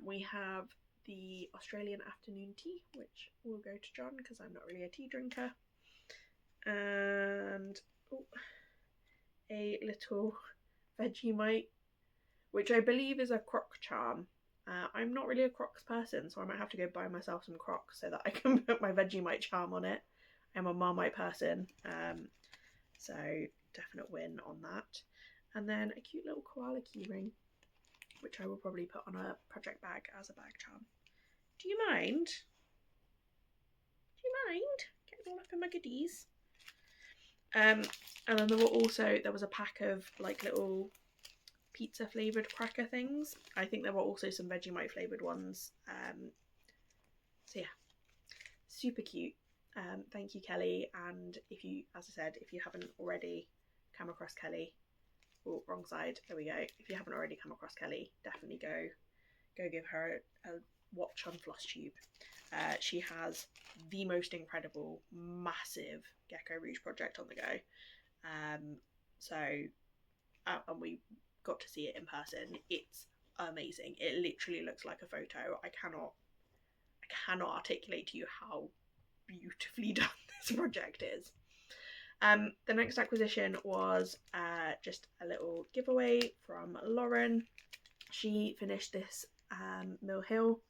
We have the Australian afternoon tea, which will go to John because I'm not really a tea drinker. And a little Vegemite, which I believe is a croc charm. I'm not really a crocs person, so I might have to go buy myself some crocs so that I can put my Vegemite charm on it. I'm a Marmite person, so definite win on that. And then a cute little koala keyring, which I will probably put on a project bag as a bag charm. Do you mind? Do you mind getting all up in my goodies? And then there was a pack of like little pizza flavoured cracker things. I think there were also some Vegemite flavoured ones. So yeah, super cute. Thank you, Kelly. And if you, as I said, if you haven't already come across Kelly, oh, wrong side, there we go. If you haven't already come across Kelly, definitely go give her a watch on Flosstube. She has the most incredible, massive Gecko Rouge project on the go. And we got to see it in person. It's amazing. It literally looks like a photo. I cannot articulate to you how beautifully done this project is. The next acquisition was just a little giveaway from Lauren. She finished this Mill Hill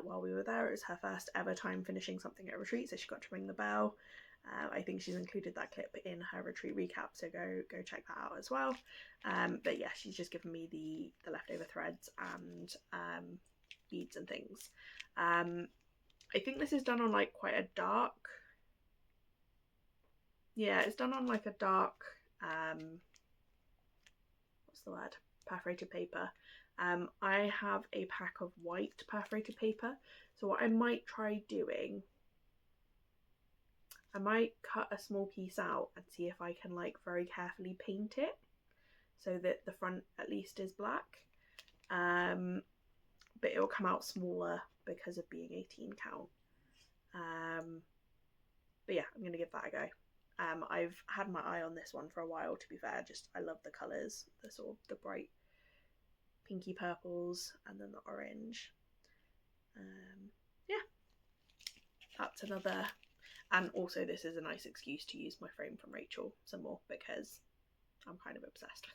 while we were there. It was her first ever time finishing something at a retreat, so she got to ring the bell. I think she's included that clip in her retreat recap, so go check that out as well. But yeah, she's just given me the leftover threads and beads and things. I think this is done on like quite a dark, yeah, it's done on like a dark, what's the word, perforated paper. I have a pack of white perforated paper, so what I might try doing, I might cut a small piece out and see if I can like very carefully paint it so that the front at least is black, but it will come out smaller because of being 18 count. But yeah, I'm going to give that a go. I've had my eye on this one for a while, to be fair. Just I love the colours, the sort of the bright pinky purples and then the orange. Yeah, that's another. And also this is a nice excuse to use my frame from Rachel some more because I'm kind of obsessed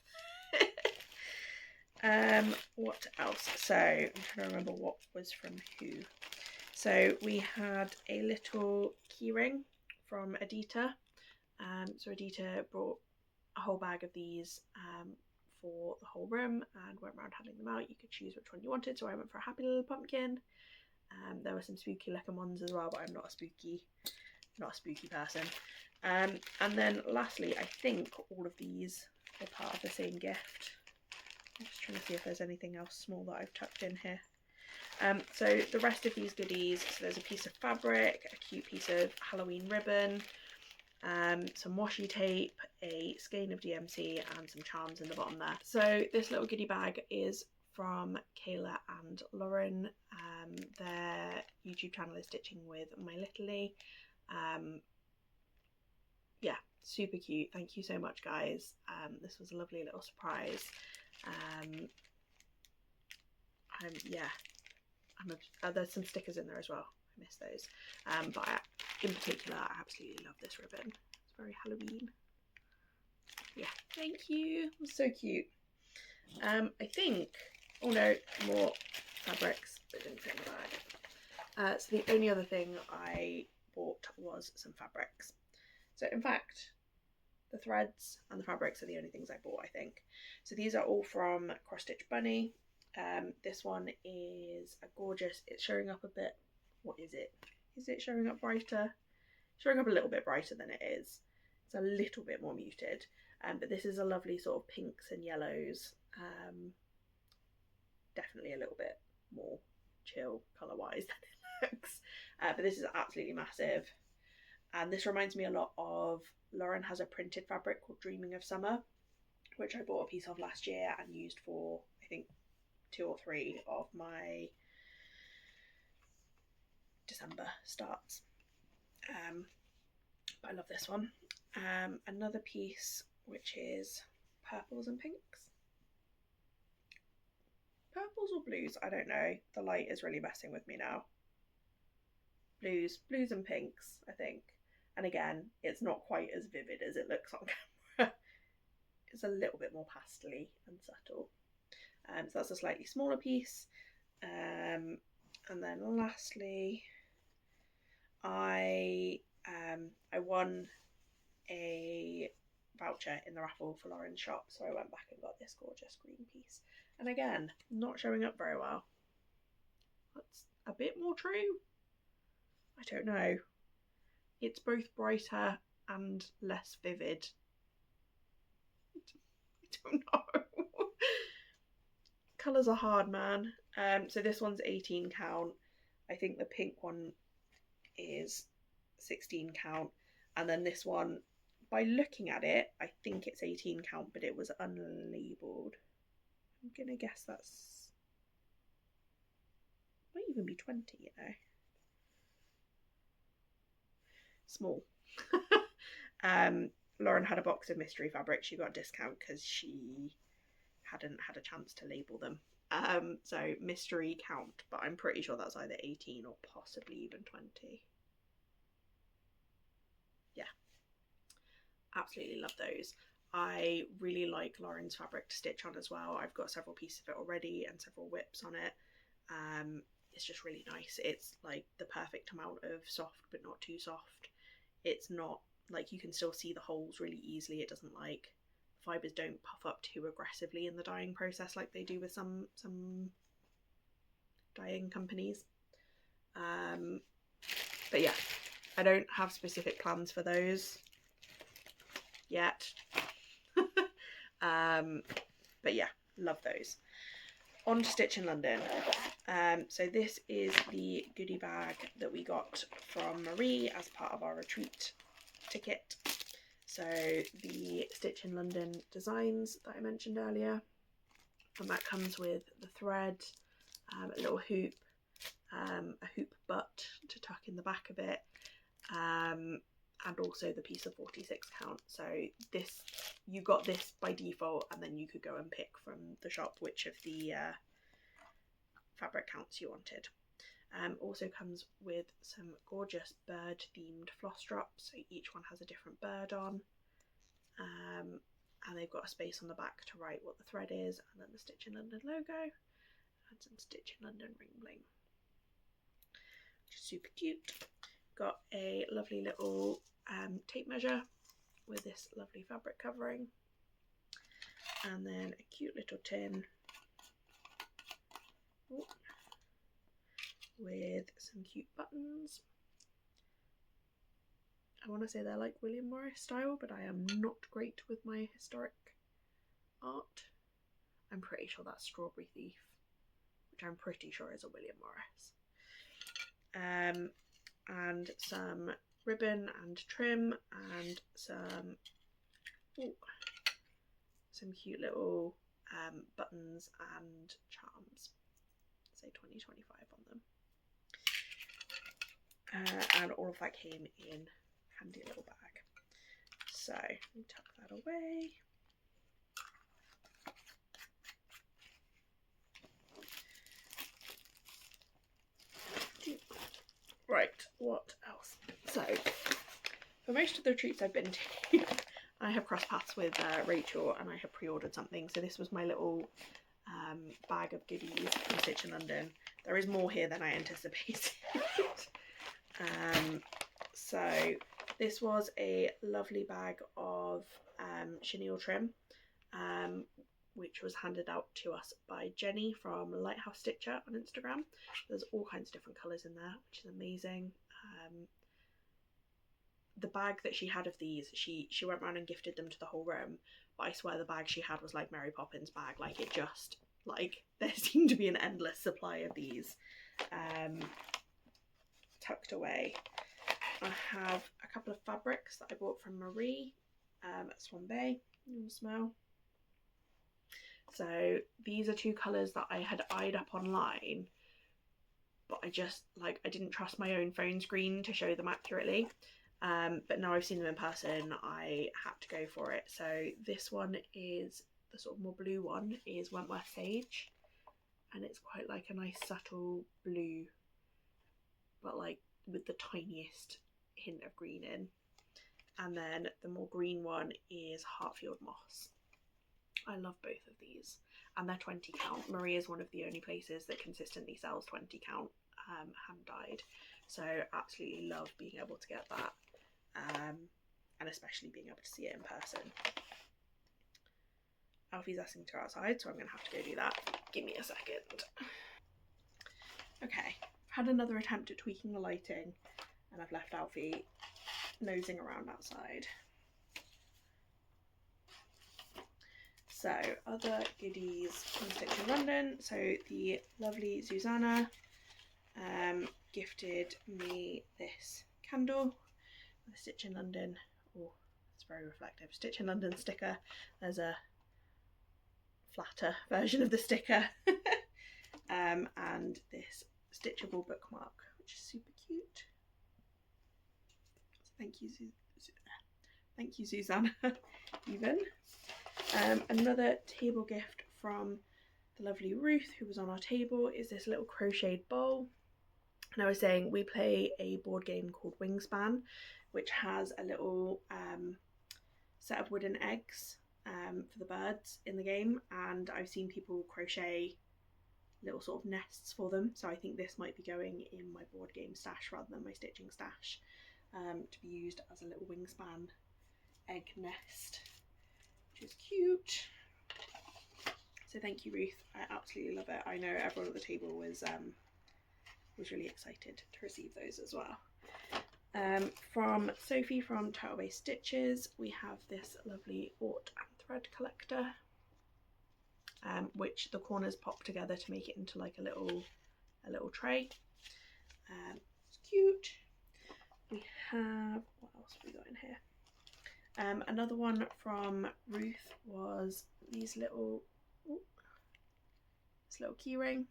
with it. What else? So I'm trying to remember what was from who. So we had a little keyring from Adita. So Adita brought a whole bag of these for the whole room and went around handing them out. You could choose which one you wanted, so I went for a happy little pumpkin. There were some spooky looking ones as well, but I'm not a spooky person. And then lastly, I think all of these are part of the same gift. I'm just trying to see if there's anything else small that I've tucked in here. So the rest of these goodies, so there's a piece of fabric, a cute piece of Halloween ribbon, some washi tape, a skein of DMC and some charms in the bottom there. So this little goodie bag is from Kayla and Lauren. Their YouTube channel is Stitching with My Littlely. Yeah, super cute. Thank you so much, guys. This was a lovely little surprise. There's some stickers in there as well. I missed those. But in particular, I absolutely love this ribbon. It's very Halloween. Yeah, thank you. It was so cute. I think, oh no, more fabrics that didn't fit in the bag. So the only other thing I bought was some fabrics. So in fact, the threads and the fabrics are the only things I bought, I think. So these are all from CrossStitch Bunny. This one is a gorgeous, it's showing up a bit, what is it? Is it showing up brighter? Showing up a little bit brighter than it is. It's a little bit more muted. But this is a lovely sort of pinks and yellows. Definitely a little bit more chill colour-wise than it looks. But this is absolutely massive. And this reminds me a lot of, Lauren has a printed fabric called Dreaming of Summer, which I bought a piece of last year and used for, I think, 2 or 3 of my December starts. But I love this one. Another piece which is purples and pinks. Purples or blues? I don't know. The light is really messing with me now. Blues and pinks, I think. And again, it's not quite as vivid as it looks on camera. It's a little bit more pastel-y and subtle. So that's a slightly smaller piece. And then lastly, I won a voucher in the raffle for Lauren's shop, so I went back and got this gorgeous green piece. And again, not showing up very well. That's a bit more true. I don't know. It's both brighter and less vivid. I don't know. Colours are hard, man. So this one's 18 count. I think the pink one is 16 count. And then this one, by looking at it, I think it's 18 count, but it was unlabelled. I'm going to guess that's... might even be 20, you know. Small. Lauren had a box of mystery fabric. She got a discount because she hadn't had a chance to label them. So mystery count, but I'm pretty sure that's either 18 or possibly even 20. Yeah, absolutely love those. I really like Lauren's fabric to stitch on as well. I've got several pieces of it already and several whips on it. It's just really nice. It's like the perfect amount of soft but not too soft. It's not like, you can still see the holes really easily. It doesn't, like, fibres don't puff up too aggressively in the dyeing process like they do with some dyeing companies. But yeah, I don't have specific plans for those yet. But yeah, love those. On to Stitch in London. So this is the goodie bag that we got from Marie as part of our retreat ticket. So the Stitch in London designs that I mentioned earlier, and that comes with the thread, a little hoop, a hoop butt to tuck in the back of it, and also the piece of 46 count. So this, you got this by default, and then you could go and pick from the shop which of the fabric counts you wanted. Also comes with some gorgeous bird themed floss drops, so each one has a different bird on, and they've got a space on the back to write what the thread is, and then the Stitch in London logo and some Stitch in London ring bling, which is super cute. Got a lovely little tape measure with this lovely fabric covering, and then a cute little tin with some cute buttons. I want to say they're like William Morris style, but I am not great with my historic art. I'm pretty sure that's Strawberry Thief, which I'm pretty sure is a William Morris. And some ribbon and trim, and some cute little buttons and charms. Say 2025 on them. And all of that came in a handy little bag. So let me tuck that away. Right, what else? So for most of the retreats I've been to, I have crossed paths with Rachel, and I have pre-ordered something. So this was my little bag of goodies from Stitch in London. There is more here than I anticipated. So this was a lovely bag of chenille trim, which was handed out to us by Jenny from Lighthouse Stitcher on Instagram. There's all kinds of different colours in there, which is amazing. The bag that she had of these, she went around and gifted them to the whole room, but I swear the bag she had was like Mary Poppins bag. Like, it just, like, there seemed to be an endless supply of these tucked away. I have a couple of fabrics that I bought from Marie at Swan Bay. You want to smell? So these are two colours that I had eyed up online, but I just, like, I didn't trust my own phone screen to show them accurately. But now I've seen them in person, I had to go for it. So this one is, the sort of more blue one is Wentworth Sage, and it's quite like a nice subtle blue, but like with the tiniest hint of green in. And then the more green one is Hartfield Moss. I love both of these, and they're 20 count. Marie is one of the only places that consistently sells 20 count hand dyed, so absolutely love being able to get that. and especially being able to see it in person. Alfie's asking to go outside, so I'm going to have to go do that. Give me a second. Okay, I've had another attempt at tweaking the lighting, and I've left Alfie nosing around outside. So, other goodies from Stitch in London. So, the lovely Susanna gifted me this candle with a Stitch in London, oh, it's very reflective, Stitch in London sticker. There's a flatter version of the sticker. And this stitchable bookmark, which is super cute. So thank you, Susanna. Even another table gift from the lovely Ruth, who was on our table, is this little crocheted bowl. And I was saying we play a board game called Wingspan, which has a little set of wooden eggs for the birds in the game, and I've seen people crochet little sort of nests for them, so I think this might be going in my board game stash rather than my stitching stash, to be used as a little Wingspan egg nest, which is cute. So thank you, Ruth. I absolutely love it. I know everyone at the table was really excited to receive those as well. From Sophie from Turtle Based Stitches, we have this lovely Ort and Thread collector, which the corners pop together to make it into like a little tray. It's cute. We have, what else have we got in here? Another one from Ruth was these little, this little key ring.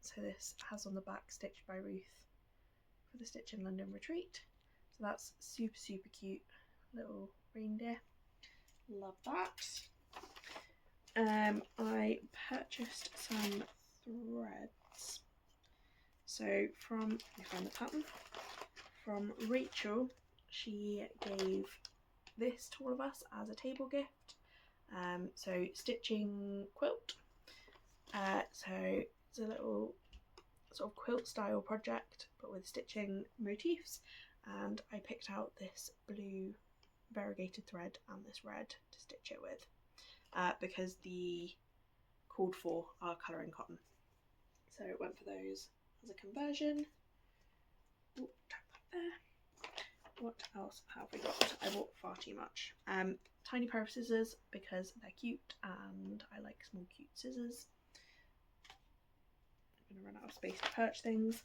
So this has on the back Stitched by Ruth for the Stitch in London retreat. So that's super, super cute little reindeer. Love that. I purchased some threads. So from, let me find the pattern, from Rachel, she gave this to all of us as a table gift. So stitching quilt. So it's a little sort of quilt style project, but with stitching motifs, and I picked out this blue variegated thread and this red to stitch it with, because the called for are colouring cotton, so it went for those as a conversion. Ooh, tap that there. What else have we got? I bought far too much. Tiny pair of scissors because they're cute and I like small cute scissors. I'm gonna run out of space to perch things.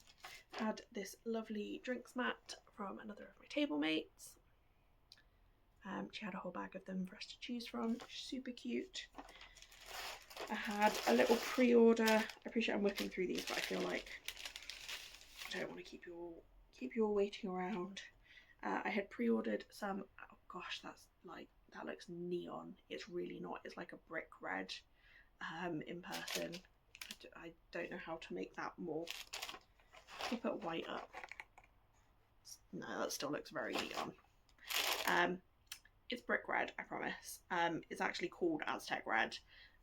Had this lovely drinks mat from another of my table mates. She had a whole bag of them for us to choose from. Super cute. I had a little pre-order. I appreciate I'm whipping through these, but I feel like I don't want to keep you all waiting around. I had pre-ordered some, oh gosh, that's like, that looks neon. It's really not. It's like a brick red in person. I don't know how to make that more. I'll put white up. No, that still looks very neon. It's brick red, I promise. It's actually called Aztec Red.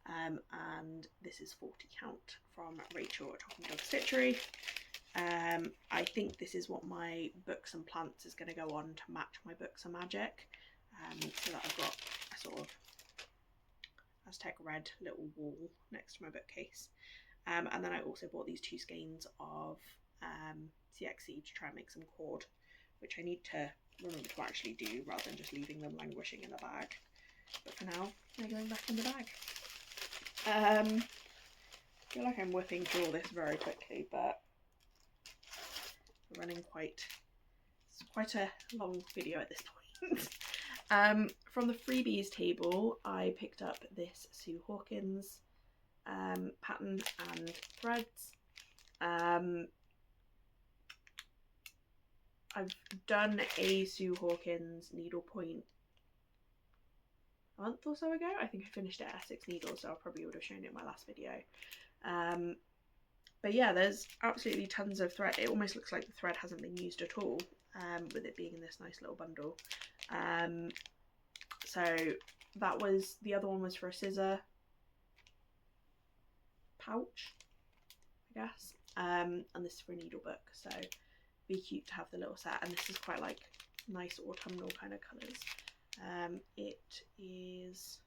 And this is 40 count from Rachel at Talking Dog Stitchery. I think this is what my Books and Plants is going to go on to match my Books and Magic. So that I've got a sort of Aztec Red little wall next to my bookcase. And then I also bought these 2 skeins of CXC to try and make some cord, which I need to remember to actually do rather than just leaving them languishing in the bag. But for now, they're going back in the bag. I feel like I'm whipping through all this very quickly, but we're running quite a long video at this point. From the freebies table, I picked up this Sue Hawkins pattern and threads. I've done a Sue Hawkins needlepoint a month or so ago. I think I finished it at Essex Needles, so I probably would have shown it in my last video. But yeah, there's absolutely tons of thread. It almost looks like the thread hasn't been used at all, with it being in this nice little bundle. So that was, the other one was for a scissor pouch, I guess, and this is for a needle book, so be cute to have the little set. And this is quite like nice autumnal kind of colours. It's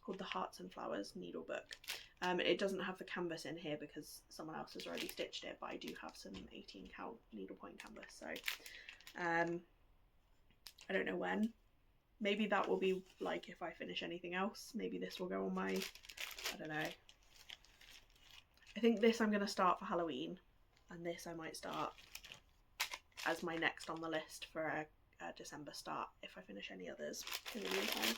called the Hearts and Flowers needle book. It doesn't have the canvas in here because someone else has already stitched it, but I do have some 18 count needlepoint canvas, so I don't know when. Maybe that will be like if I finish anything else. Maybe this will go on my, I don't know. I think this I'm going to start for Halloween, and this I might start as my next on the list for a December start if I finish any others in the meantime.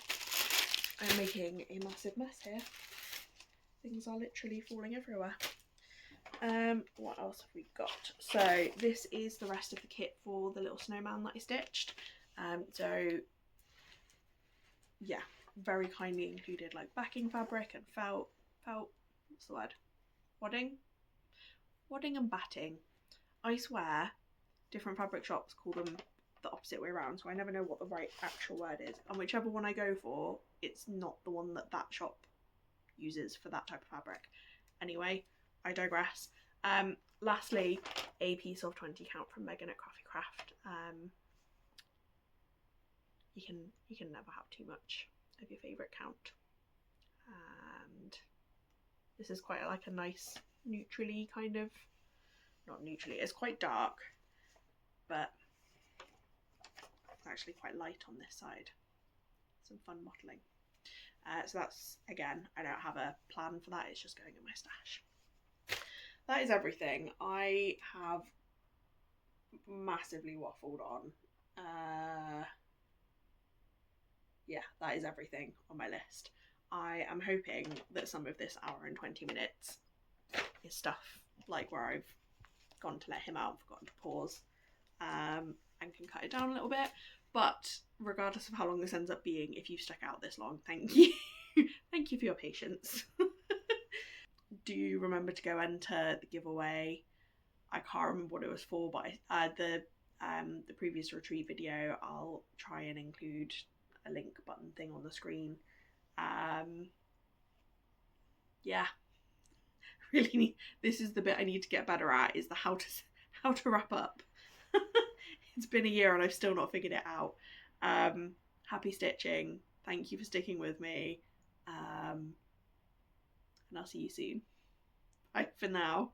I'm making a massive mess here. Things are literally falling everywhere. What else have we got? So this is the rest of the kit for the little snowman that I stitched. So yeah, very kindly included like backing fabric and felt, what's the word? Wadding and batting. I swear different fabric shops call them the opposite way around, so I never know what the right actual word is, and whichever one I go for, it's not the one that that shop uses for that type of fabric. Anyway, I digress. Lastly, a piece of 20 count from Megan at Crafty Craft. You can never have too much of your favourite count, and this is quite like a nice neutrally kind of, not neutrally, it's quite dark, but it's actually quite light on this side. Some fun mottling. So that's, again, I don't have a plan for that, it's just going in my stash. That is everything. I have massively waffled on. Yeah, that is everything on my list. I am hoping that some of this hour and 20 minutes is stuff like where I've gone to let him out, forgotten to pause, and can cut it down a little bit. But regardless of how long this ends up being, if you've stuck out this long, thank you. Thank you for your patience. Do remember to go enter the giveaway. I can't remember what it was for, but the previous retreat video, I'll try and include a link button thing on the screen. Yeah, really this is the bit I need to get better at, is the how to wrap up. It's been a year and I've still not figured it out. Happy stitching. Thank you for sticking with me. And I'll see you soon. Bye for now.